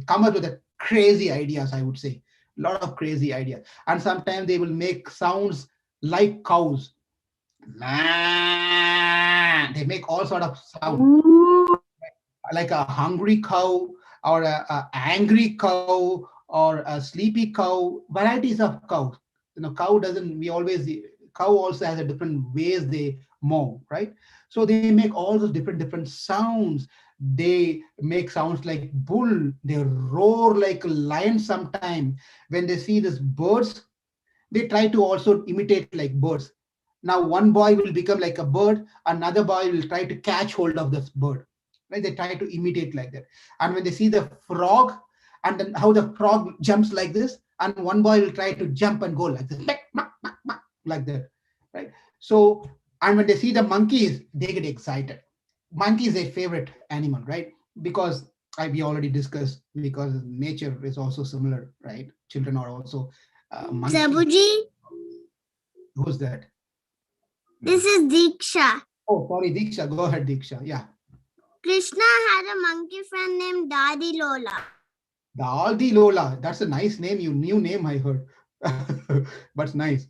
up with the crazy ideas, I would say. A lot of crazy ideas. And sometimes they will make sounds like cows. They make all sort of sound, like a hungry cow, or a angry cow, or a sleepy cow. Varieties of cows. Cow doesn't. Cow also has a different ways they mow, right? So they make all those different sounds. They make sounds like bull. They roar like a lion. Sometime when they see these birds, they try to also imitate like birds. Now one boy will become like a bird, another boy will try to catch hold of this bird, right? They try to imitate like that. And when they see the frog, and then how the frog jumps like this, and one boy will try to jump and go like this, like that, right? So, and when they see the monkeys, they get excited. Monkey is a favorite animal, right? Because we already discussed, because nature is also similar, right? Children are also monkeys. Sabuji, Who's that? this is Diksha. Oh, sorry, Diksha. Go ahead, Diksha. Yeah. Krishna had a monkey friend named Dadi Lola. Dadi Lola. That's a nice name. New name I heard. But nice.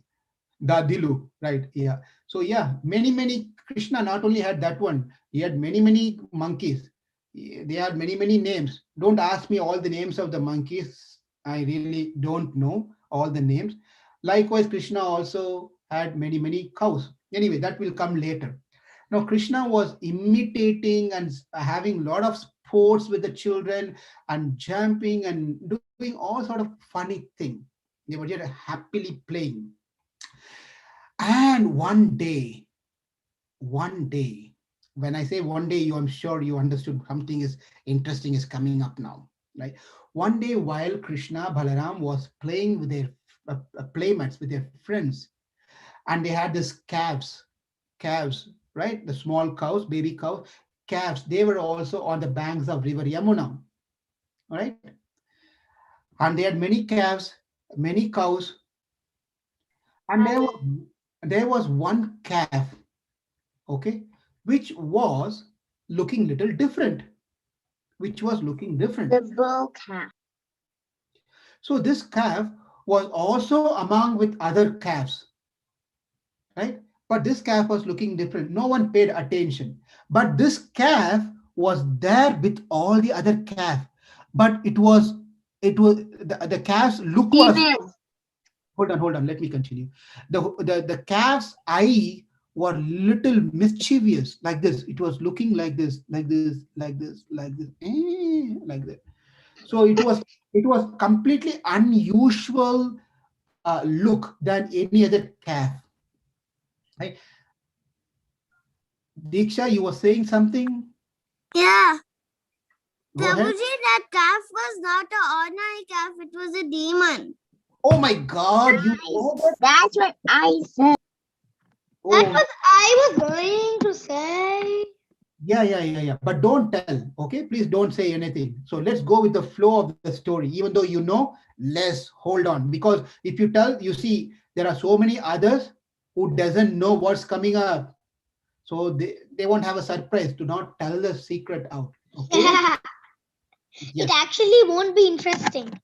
Dadilu. Right. Yeah. So yeah, many Krishna not only had that one, he had many monkeys. They had many names. Don't ask me all the names of the monkeys. I really don't know all the names. Likewise, Krishna also had many cows. Anyway, that will come later. Now, Krishna was imitating and having a lot of sports with the children and jumping and doing all sort of funny thing. They were just happily playing. And one day, when I say one day, I'm sure you understood something is interesting is coming up now, right? One day, while Krishna Balaram was playing with their playmates, with their friends, and they had this calves, right? The small cows, baby cows, calves. They were also on the banks of River Yamuna, right? And they had many calves, many cows, and there was one calf, okay, which was looking little different, which was looking different. The bull calf. So this calf was also among with other calves, right? But this calf was looking different. No one paid attention. But this calf was there with all the other calf. But it was the calf's look was, Female. hold on, let me continue. The calf's eye were little mischievous, like this. It was looking like this, like that. So it was completely unusual look than any other calf. Right? Diksha, you were saying something? Yeah. Go ahead. Prabhuji, that calf was not an ordinary calf, it was a demon. Oh my God, you know that? That's what I said. Oh, I was going to say. yeah. But don't tell, okay? Please don't say anything. So let's go with the flow of the story. Even though you know, let's hold on. Because if you tell, you see, there are so many others who doesn't know what's coming up. So they won't have a surprise. Do not tell the secret out. Okay? It Yes. actually won't be interesting.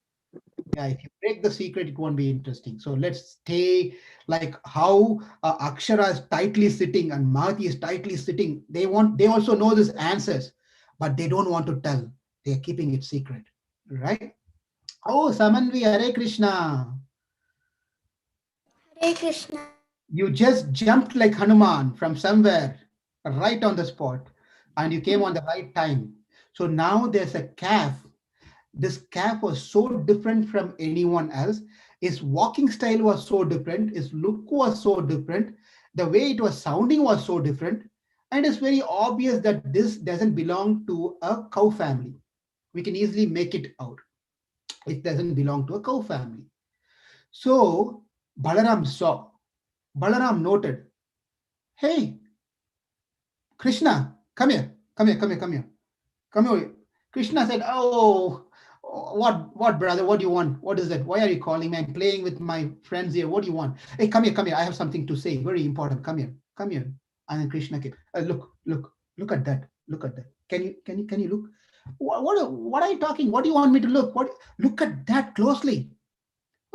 Yeah, if you break the secret, it won't be interesting. So let's stay like how Akshara is tightly sitting and Mahati is tightly sitting. They also know these answers, but they don't want to tell. They're keeping it secret, right? Oh, Samanvi, Hare Krishna. Hare Krishna. You just jumped like Hanuman from somewhere, right on the spot, and you came on the right time. So now there's a calf. This calf was so different from anyone else. His walking style was so different. His look was so different. The way it was sounding was so different. And it's very obvious that this doesn't belong to a cow family. We can easily make it out. It doesn't belong to a cow family. So Balaram saw. Balaram noted, hey, Krishna, come here. Krishna said, oh, what, brother? What do you want? What is that? Why are you calling me? I'm playing with my friends here. What do you want? Hey, come here. I have something to say. Very important. Come here. And then Krishna came. Look at that. Look at that. Can you look? What are you talking? What do you want me to look? Look at that closely.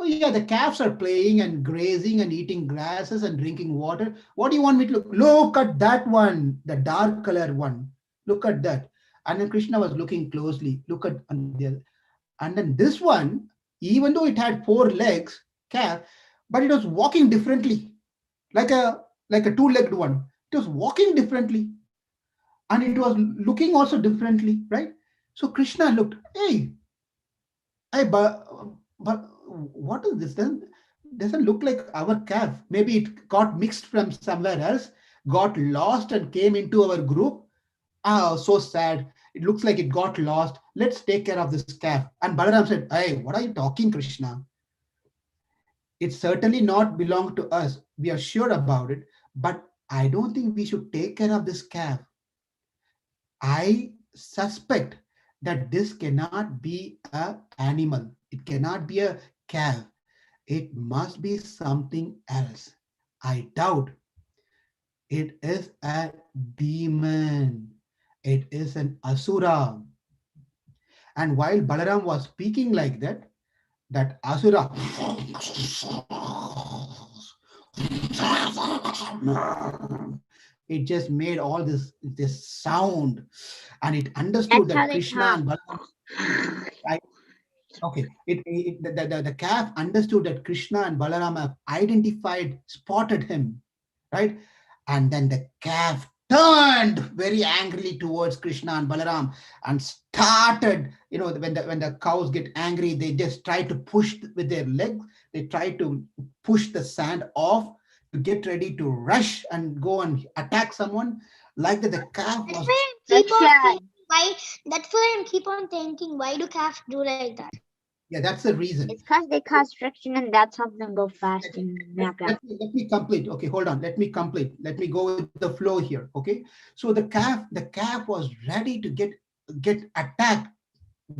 Oh yeah, the calves are playing and grazing and eating grasses and drinking water. What do you want me to look? Look at that one, the dark color one. Look at that. And then Krishna was looking closely. Look at and the other. And then this one, even though it had four legs, calf, but it was walking differently, like a two-legged one. It was walking differently, and it was looking also differently, right? So Krishna looked, hey, but what is this? Doesn't look like our calf. Maybe it got mixed from somewhere else, got lost and came into our group. Ah, so sad. It looks like it got lost. Let's take care of this calf. And Balaram said, hey, what are you talking, Krishna? It certainly not belong to us. We are sure about it. But I don't think we should take care of this calf. I suspect that this cannot be an animal. It cannot be a calf. It must be something else. I doubt it is a demon. It is an asura. And while Balaram was speaking like that, that asura it just made all this sound, and it understood That's how that they Krishna talk. and Balaram, okay, the calf understood that Krishna and Balaram have identified, spotted him, right? And then the calf turned very angrily towards Krishna and Balaram and started, when the cows get angry, they just try to push with their legs, they try to push the sand off to get ready to rush and go and attack someone. Like that, the calf That's was, why I keep That's on right. thinking why. That's why I keep on thinking why do calves do like that? yeah, that's the reason. It's because they cause friction and that's helps them go fast and back up. Let me complete. Okay, hold on. Let me complete. Let me go with the flow here. Okay. So the calf was ready to get attacked,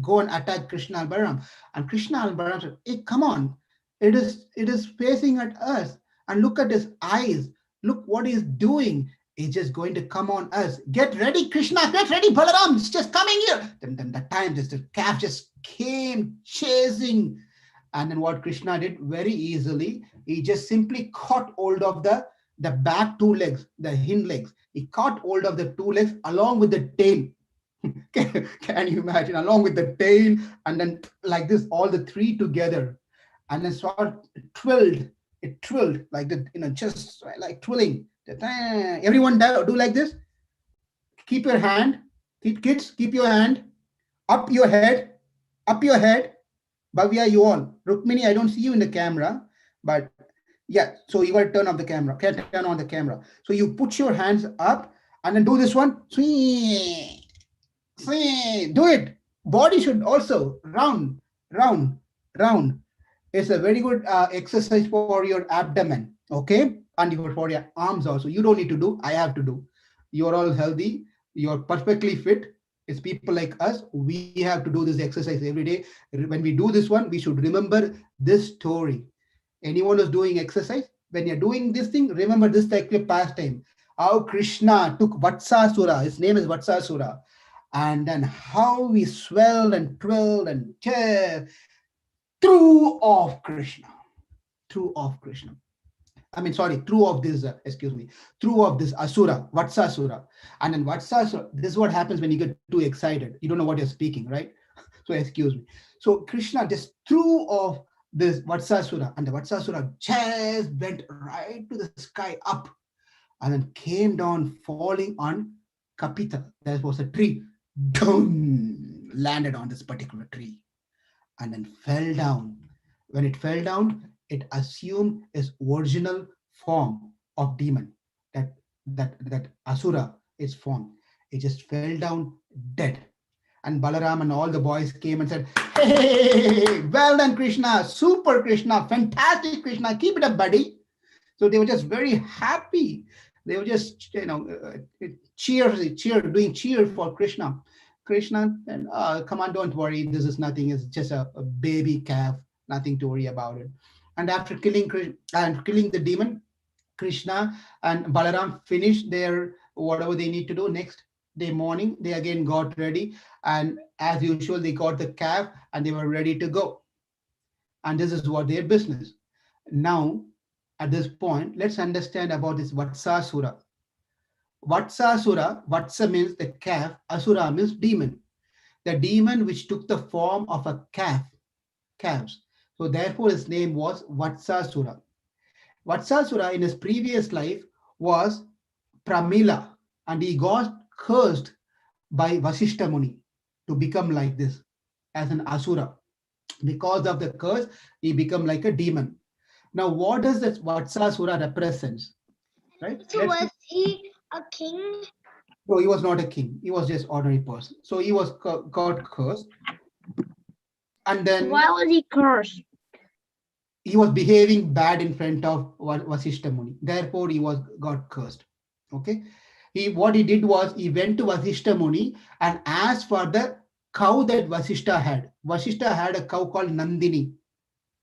go and attack Krishna and Balaram. And Krishna and Balaram said, hey, come on. It is facing at us. And look at his eyes. Look what he's doing. He's just going to come on us. Get ready, Krishna. Get ready, Balaram. It's just coming here. Then the time just the calf just came chasing. And then what Krishna did very easily, he just simply caught hold of the back two legs, the hind legs. He caught hold of the two legs along with the tail. Can you imagine? Along with the tail, and then like this, all the three together, and then sort of twirled. It twirled like that, just like twirling. Everyone do like this. Keep your hand. Kids, keep your hand up your head, up your head. Bhavya, you all. Rukmini, I don't see you in the camera, but yeah, so you got to turn off the camera. Can turn on the camera. So you put your hands up and then do this one. Swing, swing. Do it. Body should also round, round, round. It's a very good exercise for your abdomen, okay? And for your arms also. You don't need to do, I have to do. You're all healthy, you're perfectly fit. It's people like us, we have to do this exercise every day. When we do this one, we should remember this story. Anyone who's doing exercise, when you're doing this thing, remember this type of pastime. How Krishna took Vatsasura, his name is Vatsasura, and then how he swelled and twirled and through of Krishna, through of Krishna. I mean, sorry, through of this, excuse me, through of this Asura, Vatsasura. And then Vatsasura, this is what happens when you get too excited. You don't know what you're speaking, right? So excuse me. So Krishna just threw off this Vatsasura, and the Vatsasura just went right to the sky up and then came down falling on Kapita. There was a tree. Dum, landed on this particular tree and then fell down. When it fell down, it assumed its original form of demon. That Asura is formed. It just fell down dead. And Balaram and all the boys came and said, hey, well done, Krishna, super Krishna, fantastic Krishna, keep it up, buddy. So they were just very happy. They were just, doing cheer for Krishna. Krishna, and come on, don't worry. This is nothing. It's just a baby calf. Nothing to worry about it. And after killing the demon, Krishna and Balaram finished their whatever they need to do. Next day morning, they again got ready, and as usual, they got the calf and they were ready to go. And this is what their business. Now, at this point, let's understand about this Vatsasura. Vatsa means the calf, Asura means demon. The demon which took the form of a calves. So therefore his name was Vatsasura. Vatsasura in his previous life was Pramila, and he got cursed by Vasishta Muni to become like this as an Asura. Because of the curse, he became like a demon. Now, what does this Vatsasura represents? Right? So was he a king? No, he was not a king. He was just ordinary person. So he was got cursed, and then Why was he cursed? he was behaving bad in front of Vasishta Muni. Therefore, he was got cursed. Okay. What he did was he went to Vasishta Muni and asked for the cow that Vasishta had. Vasishta had a cow called Nandini,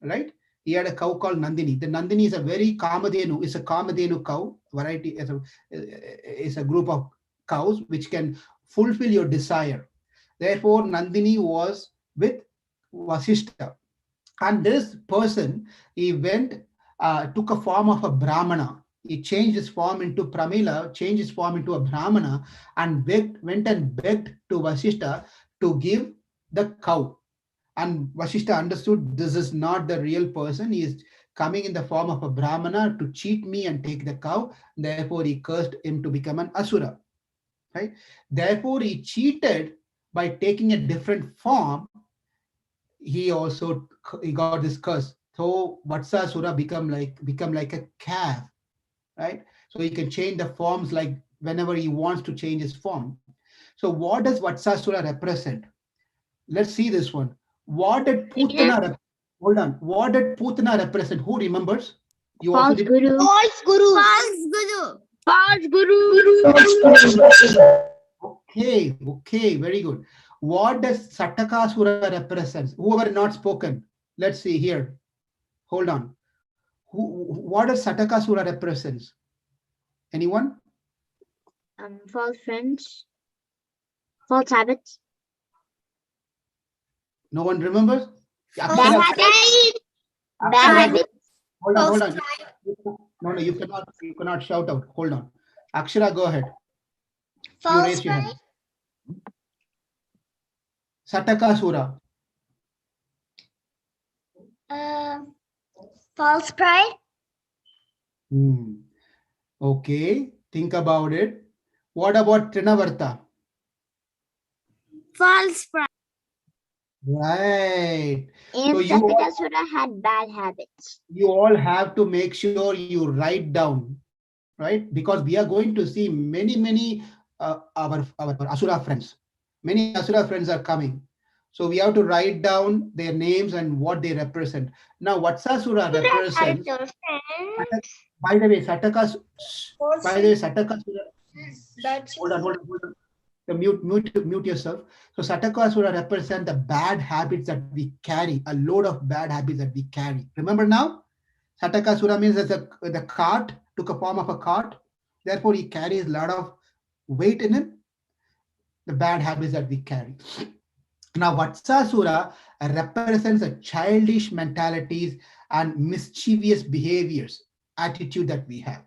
right? He had a cow called Nandini. The Nandini is a very Kamadhenu. It's a Kamadhenu cow variety. It's a group of cows which can fulfill your desire. Therefore, Nandini was with Vasishta. And this person, he went, took a form of a Brahmana. he changed his form into Pramila, changed his form into a Brahmana, and went and begged to Vasishta to give the cow. And Vasishta understood this is not the real person. He is coming in the form of a Brahmana to cheat me and take the cow. Therefore, he cursed him to become an Asura. Right? Therefore, he cheated by taking a different form. He got this curse. So Vatsasura become like a calf, right? So he can change the forms like whenever he wants to change his form. So what does Vatsasura represent? Let's see this one. What did Putana hold on? What did Putana represent? Who remembers? You also False did. guru. False guru. False guru. False guru. Okay, very good. What does Satakasura represent? Whoever not spoken. Let's see here. Hold on. What does Satakasura represents? Anyone? False friends. False habits. No one remembers? Bad Akshara, habits. Akshara, Bad habits. hold on. No, you cannot shout out. Hold on. Akshara, go ahead. You False raise your hand. pride. Satakasura. False pride. Okay, think about it. What about Trinavarta? False pride. Right. And So you Satakasura had bad habits. you all have to make sure you write down, right? Because we are going to see many our Asura friends. Many Asura friends are coming. So we have to write down their names and what they represent. Now, Vatsasura represents. By the way, Satakasura. Hold on. So mute yourself. So Satakasura represent the bad habits that we carry, a load of bad habits that we carry. Remember now? Satakasura means that the cart took a form of a cart. Therefore, he carries a lot of weight in him, the bad habits that we carry. Now, Vatsasura represents a childish mentalities and mischievous behaviors, attitude that we have.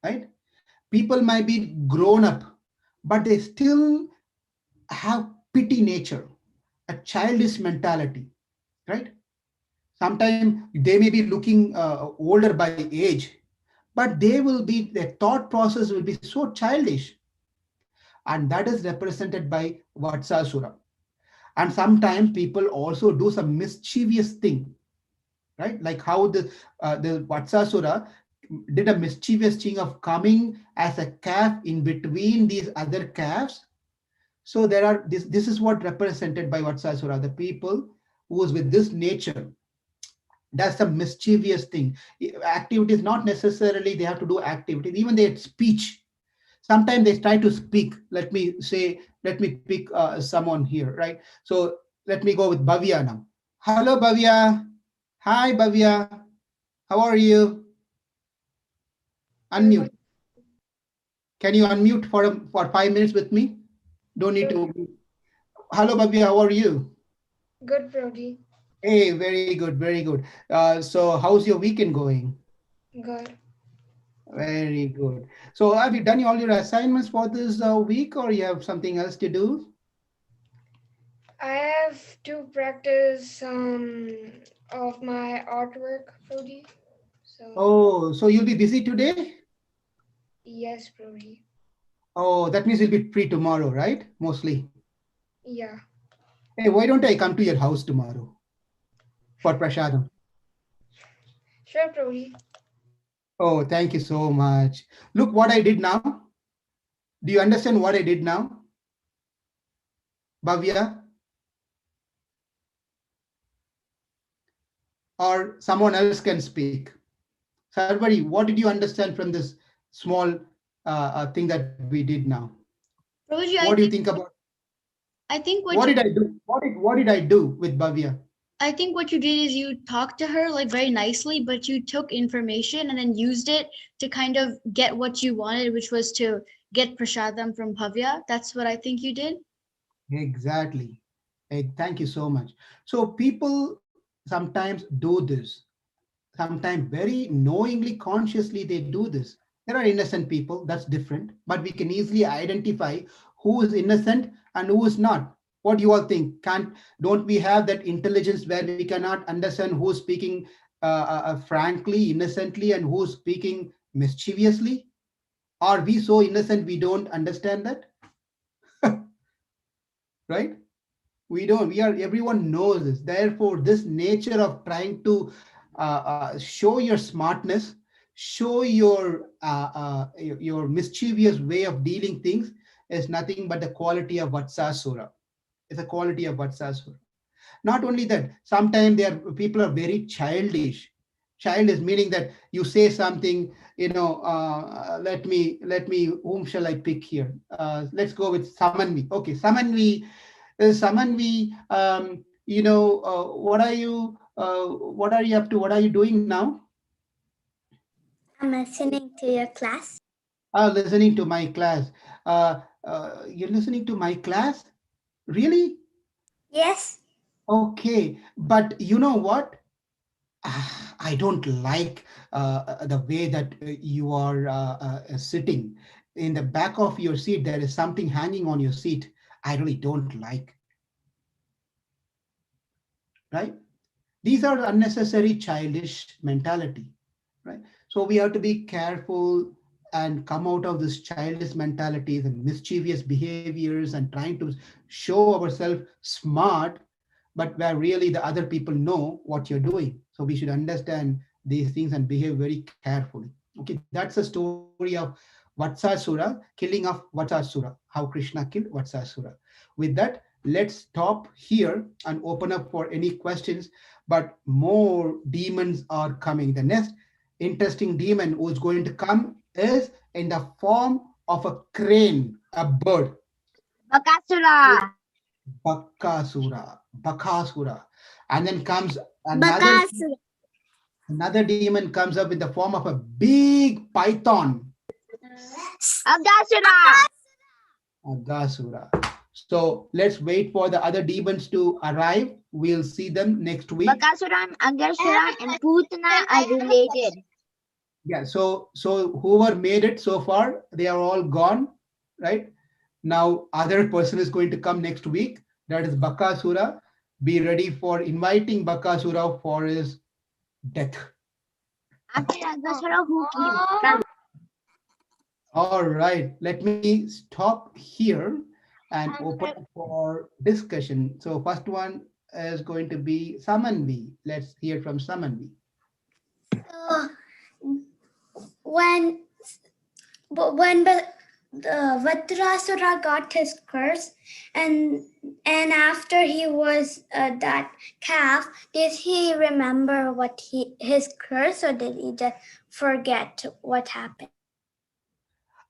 Right? People might be grown up, but they still have pity nature, a childish mentality, right? Sometimes they may be looking older by age, but their thought process will be so childish. And that is represented by Vatsasura. And sometimes people also do some mischievous thing, right? Like how the Vatsasura did a mischievous thing of coming as a calf in between these other calves. So this is what represented by Vatsasura, the people who is with this nature. That's a mischievous thing. Activities, not necessarily they have to do activities, even their speech. Sometimes they try to speak. Let me pick someone here, right? So let me go with Bhavya now. Hello, Bhavya. Hi, Bhavya. How are you? Unmute. Can you unmute for 5 minutes with me? Don't need to. Hello, Bhavya. How are you? Good, Brody. Hey, very good, very good. So how's your weekend going? Good. Very good. So have you done all your assignments for this week, or you have something else to do? I have to practice of my artwork, Brody. So you'll be busy today? Yes, Brody. Oh, that means you'll be free tomorrow, right? Mostly. Yeah. Hey, why don't I come to your house tomorrow for Prashadam? Sure, Brody. Oh, thank you so much. Look what I did now. Do you understand what I did now? Bhavya? Or someone else can speak. Sarvari, what did you understand from this small thing that we did now? Roji, What do you think about? I think What did I do? What did I do with Bhavya? I think what you did is you talked to her like very nicely, but you took information and then used it to kind of get what you wanted, which was to get prashadam from Bhavya. That's what I think you did. Exactly. Hey, thank you so much. So people sometimes do this. Sometimes very knowingly, consciously they do this. There are innocent people, that's different, but we can easily identify who is innocent and who is not. What do you all think? Don't we have that intelligence where we cannot understand who's speaking frankly, innocently, and who's speaking mischievously? Are we so innocent we don't understand that? Right? We don't. We are. Everyone knows this. Therefore, this nature of trying to show your smartness, show your mischievous way of dealing things is nothing but the quality of Vatsasura. It's a quality of Vatsasura. Not only that, sometimes people are very childish. Childish meaning that you say something, let me, whom shall I pick here? Let's go with Samanvi. Okay, Samanvi, Samanvi, what are you up to? What are you doing now? I'm listening to your class. Listening to my class. You're listening to my class? Really? Yes. Okay, but you know what? I don't like the way that you are sitting. In the back of your seat, there is something hanging on your seat. I really don't like, right? These are unnecessary childish mentality, right? So we have to be careful and come out of this childish mentalities and mischievous behaviors and trying to show ourselves smart, but where really the other people know what you're doing. So we should understand these things and behave very carefully. Okay, that's the story of Vatsasura, killing of Vatsasura, how Krishna killed Vatsasura. With that, let's stop here and open up for any questions. But more demons are coming. The next interesting demon who's going to come is in the form of a crane, a bird. Bakasura. Bakasura. And then comes another demon comes up in the form of a big python. Agasura. Agasura. So let's wait for the other demons to arrive. We'll see them next week. Bakasura, Agasura, and Putana are related. Yeah, so whoever made it so far, they are all gone, right? Now other person is going to come next week. That is Bakasura. Be ready for inviting Bakasura for his death. After Agasura, who came? All right, let me stop here and open for discussion. So first one is going to be Samanvi. Let's hear from Samanvi. So when Vatrasura got his curse, and after he was that calf, did he remember his curse, or did he just forget what happened?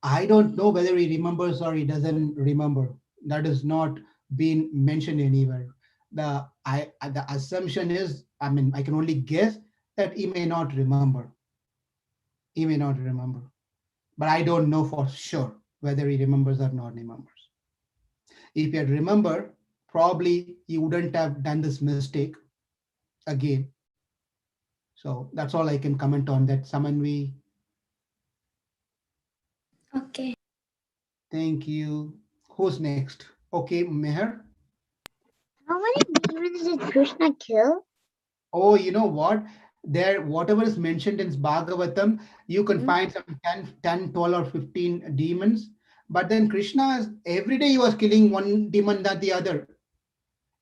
I don't know whether he remembers or he doesn't remember. That is not been mentioned anywhere. The assumption is, I mean, I can only guess that he may not remember. He may not remember, but I don't know for sure whether he remembers or not remembers. If he had remembered, probably he wouldn't have done this mistake again. So that's all I can comment on that. Samanvi, Okay. thank you. Who's next? Okay, Meher. How many demons did Krishna kill? Oh, you know what? There, whatever is mentioned in Bhagavatam, you can find some 10, 12 or 15 demons. But then Krishna, every day he was killing one demon than the other.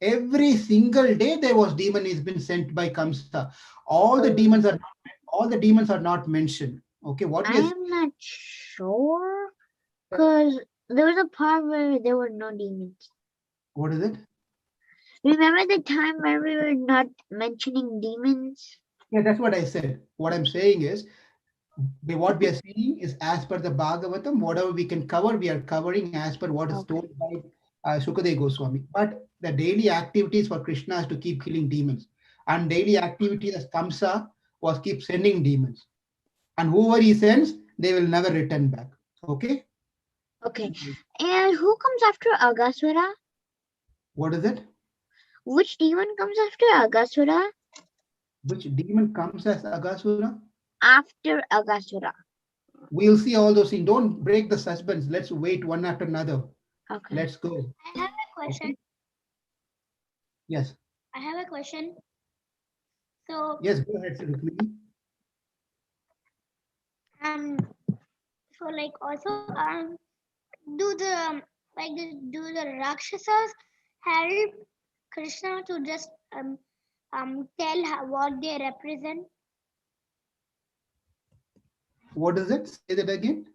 Every single day there was demon is been sent by Kamsa. All the demons are not mentioned. Okay, what I is am not sure, because there was a part where there were no demons. what is it? Remember the time where we were not mentioning demons? Yeah, that's what I said. What I'm saying is, what we are seeing is as per the Bhagavatam, whatever we can cover, we are covering as per what is told by Sukadeva Goswami. But the daily activities for Krishna is to keep killing demons. And daily activity as Kamsa was keep sending demons. And whoever he sends, they will never return back. Okay? Okay. And who comes after Agasura? What is it? Which demon comes after Agasura? Which demon comes as Agasura? After Agasura. We'll see all those things. Don't break the suspense. Let's wait one after another. Okay. Let's go. I have a question. Okay. Yes. I have a question. So Yes, go ahead, Rukmini. um so like also do the do the Rakshasas help Krishna to just tell what they represent? What is it? Say that again.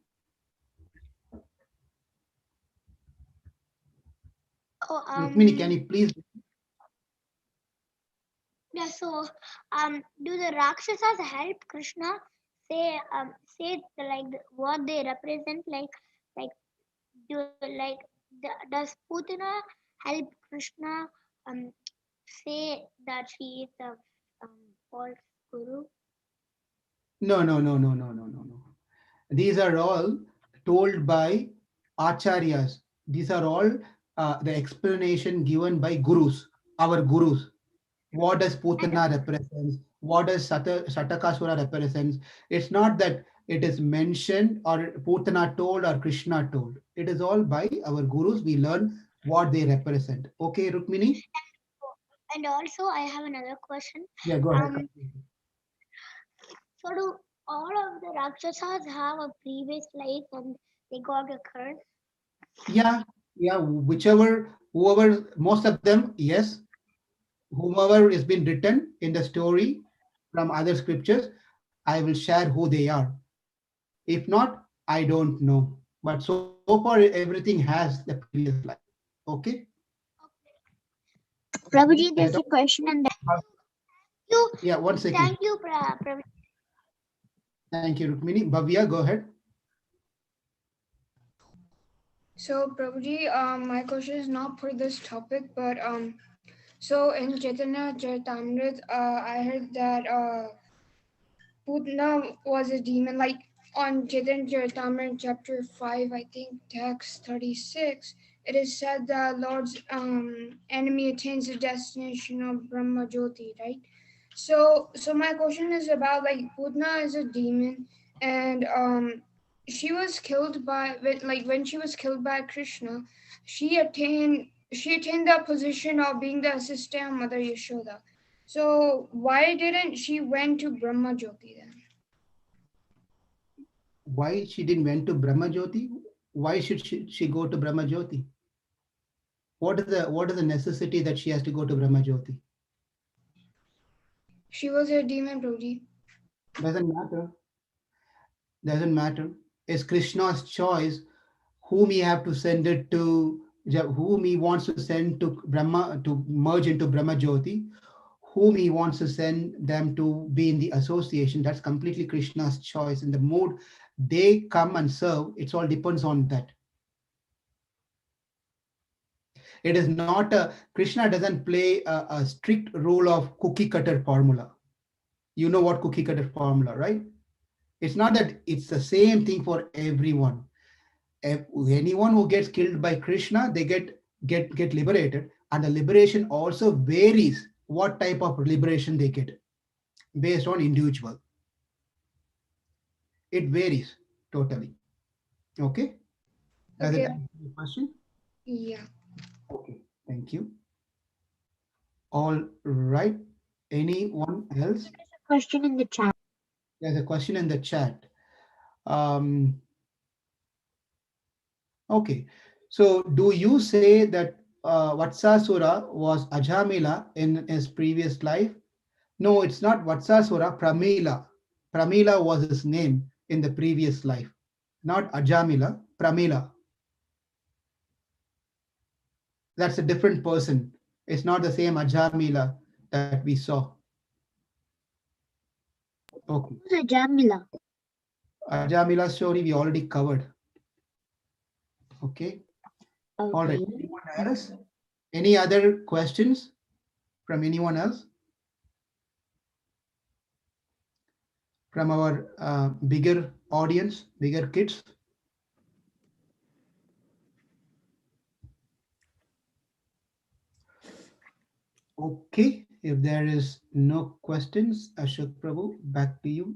Oh Rukmini, can you please? yeah, so do the Rakshasas help Krishna say what they represent, like do does Putana help Krishna say that she is a false guru? No, no, no, no, no, no, no, no. These are all told by acharyas. These are all the explanation given by gurus, our gurus. What does Putana represents? What does Satakasura represents? It's not that it is mentioned or Putana told or Krishna told. It is all by our gurus. We learn what they represent. Okay, Rukmini? And also, I have another question. Yeah, go ahead. So do all of the Rakshasas have a previous life and they got a curse? Yeah, yeah, whoever, most of them, yes. Whomever is been written in the story from other scriptures, I will share who they are. If not, I don't know. But so far, everything has the previous life. Okay? Prabhuji, I there's don't a question in the You, Yeah, one second. thank you, Praveen. Thank you, Rukmini. Bhavya, go ahead. So, Prabhuji, my question is not for this topic, but so in Chaitanya Charitamrita, I heard that Putna was a demon. Like on Chaitanya Charitamrita, chapter 5, I think, text 36, it is said that Lord's enemy attains the destination of Brahma Jyoti, right? So my question is about like Putna is a demon, and she was killed by when she was killed by Krishna, she attained the position of being the assistant of Mother Yashoda. So why didn't she went to Brahma Jyoti then? Why she didn't went to Brahma Jyoti? Why should she go to Brahma Jyoti? What is the necessity that she has to go to Brahma Jyoti? She was a demon, Prabhuji. Doesn't matter. Doesn't matter. It's Krishna's choice whom he have to send it to, whom he wants to send to Brahma to merge into Brahma Jyoti, whom he wants to send them to be in the association. That's completely Krishna's choice. In the mood they come and serve, it all depends on that. It is not a Krishna doesn't play a strict rule of cookie cutter formula. You know what cookie cutter formula, right? It's not that it's the same thing for everyone. Anyone who gets killed by Krishna, they get liberated, and the liberation also varies what type of liberation they get based on individual. It varies totally. Okay, does it Okay. answer your question? Yeah. Okay, thank you. All right. Anyone else? question in the chat. There's a question in the chat. Um, okay, so do you say that Vatsasura was Ajamila in his previous life? No, it's not Vatsasura, Pramila. Pramila was his name in the previous life, not Ajamila, Pramila. That's a different person. It's not the same Ajamila that we saw. Okay. Who's a Jamila? Ajamila story we already covered. Okay. All right. Okay. Anyone else? Any other questions from anyone else? From our bigger audience, bigger kids? Okay. If there is no questions, Ashok Prabhu, back to you.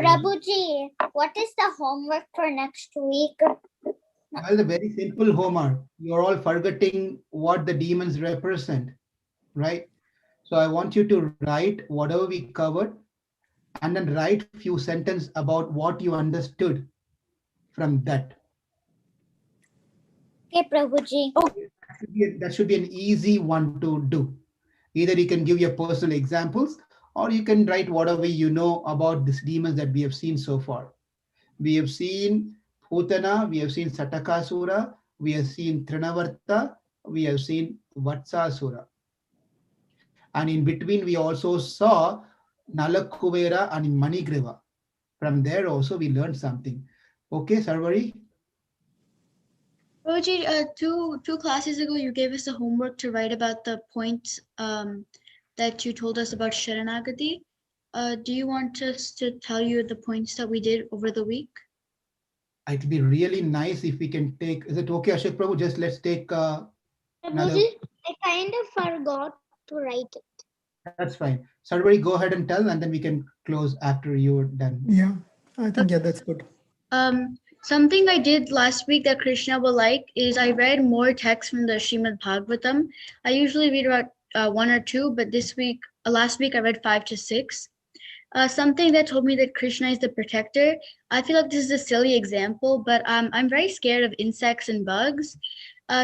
Prabhuji, what is the homework for next week? Well, the very simple homework. You're all forgetting what the demons represent, right? So I want you to write whatever we covered and then write few sentences about what you understood from that. Okay, Prabhuji. That should be an easy one to do. Either you can give your personal examples or you can write whatever you know about these demons that we have seen so far. We have seen Putana, we have seen Satakasura, we have seen Trinavarta, we have seen Vatsasura. And in between, we also saw Nalakuvera and Manigriva. From there also we learned something. Okay, Sarvari? Roji, two classes ago, you gave us the homework to write about the points that you told us about Sharanagati. Do you want us to tell you the points that we did over the week? It'd be really nice if we can take. Is it okay, Ashok Prabhu? Just let's take another. I kind of forgot to write it. That's fine. Sarvari, go ahead and tell, and then we can close after you're done. Yeah, I think, yeah, that's good. Something I did last week that Krishna will like is I read more text from the Srimad Bhagavatam. I usually read about 1 or 2, but last week I read 5 to 6. Something that told me that Krishna is the protector. I feel like this is a silly example, but I'm very scared of insects and bugs.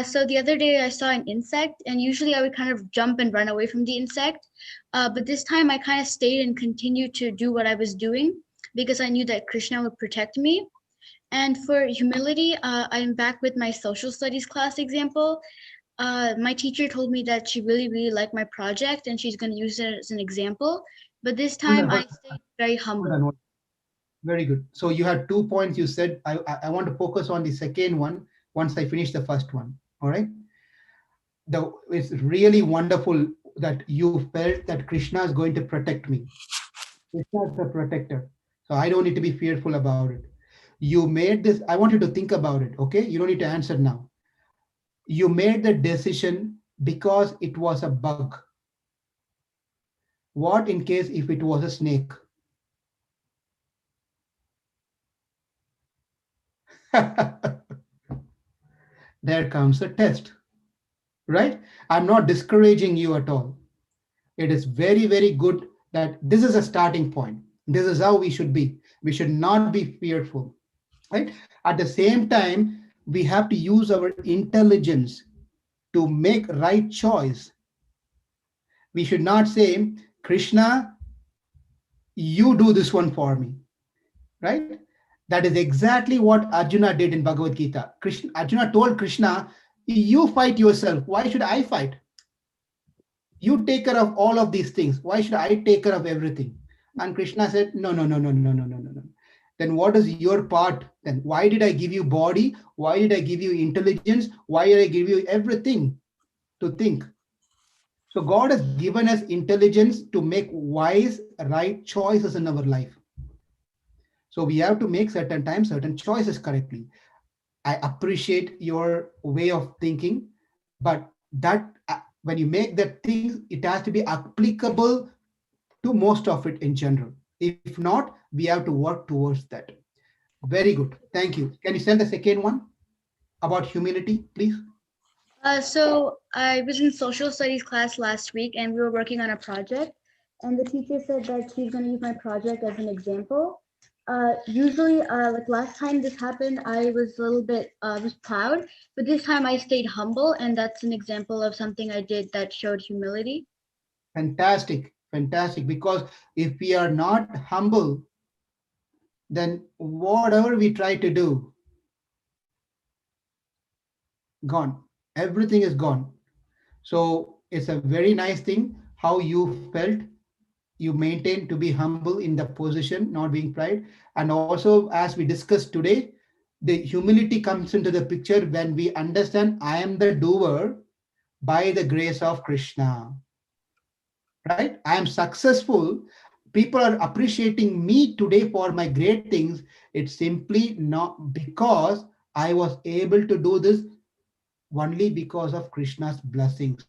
So the other day I saw an insect, and usually I would kind of jump and run away from the insect. But this time I kind of stayed and continued to do what I was doing because I knew that Krishna would protect me. And for humility, I'm back with my social studies class example. My teacher told me that she really liked my project and she's going to use it as an example. But this time I stayed very humble. Very good. So you had 2 points you said. I want to focus on the second one once I finish the first one. All right. It's really wonderful that you felt that Krishna is going to protect me. Krishna is the protector. So I don't need to be fearful about it. You made this. I want you to think about it. Okay. You don't need to answer now. You made the decision because it was a bug. What in case if it was a snake? There comes a test, right? I'm not discouraging you at all. It is very good that this is a starting point. This is how we should be. We should not be fearful, right? At the same time, we have to use our intelligence to make right choice. We should not say, Krishna, you do this one for me, right? That is exactly what Arjuna did in Bhagavad Gita. Arjuna told Krishna, you fight yourself. Why should I fight? You take care of all of these things. Why should I take care of everything? And Krishna said, no. Then what is your part? Then why did I give you body? Why did I give you intelligence? Why did I give you everything to think? So God has given us intelligence to make wise, right choices in our life. So we have to make certain times, certain choices correctly. I appreciate your way of thinking, but that when you make that things, it has to be applicable to most of it in general. If not, we have to work towards that. Very good. Thank you. Can you send the second one about humility, please? So I was in social studies class last week and we were working on a project, and the teacher said that she's going to use my project as an example. Usually, like last time this happened, I was a little bit was proud, but this time I stayed humble, and that's an example of something I did that showed humility. Fantastic. Because if we are not humble, then whatever we try to do, gone. Everything is gone. So it's a very nice thing how you felt. You maintain to be humble in the position, not being pride. And also, as we discussed today, the humility comes into the picture when we understand I am the doer by the grace of Krishna. Right? I am successful. People are appreciating me today for my great things. It's simply not because I was able to do this only because of Krishna's blessings.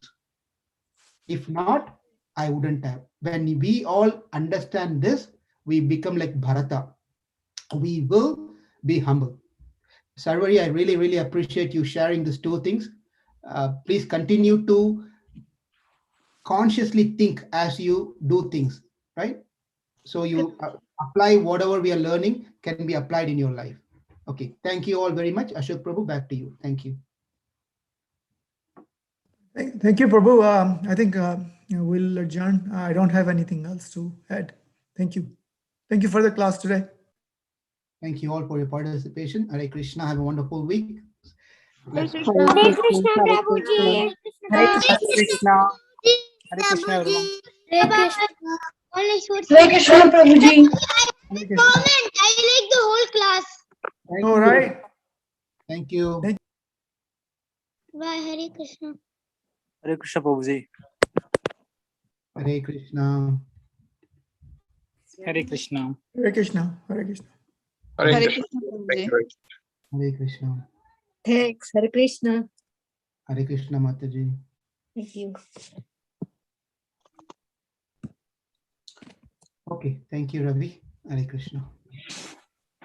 If not, I wouldn't have. When we all understand this, we become like Bharata. We will be humble. Sarvari, I really, really appreciate you sharing these two things. Please continue to consciously think as you do things, right? So you apply whatever we are learning can be applied in your life. Okay, thank you all very much. Ashok Prabhu, back to you. Thank you. Thank you, Prabhu. I think we'll adjourn. I don't have anything else to add. Thank you. Thank you for the class today. Thank you all for your participation. Hare Krishna. Have a wonderful week. Hare Let's- Krishna, Prabhuji. Hare Krishna. Hare Krishna, everyone. Hare Krishna. Hare Krishna, Prabhuji. Hare Krishna. I like the whole class. Thank All you. right. Thank you. Thank Bye, Hare Krishna. Hare Krishna, Prabhuji. Hare Krishna. Hare Krishna. Hare Krishna. Hare Krishna. Hare Krishna, Prabhuji. Hare Krishna. Thanks. Hare Krishna. Hare Krishna, Mataji. Thank you. Okay, thank you, Ravi. Hare Krishna.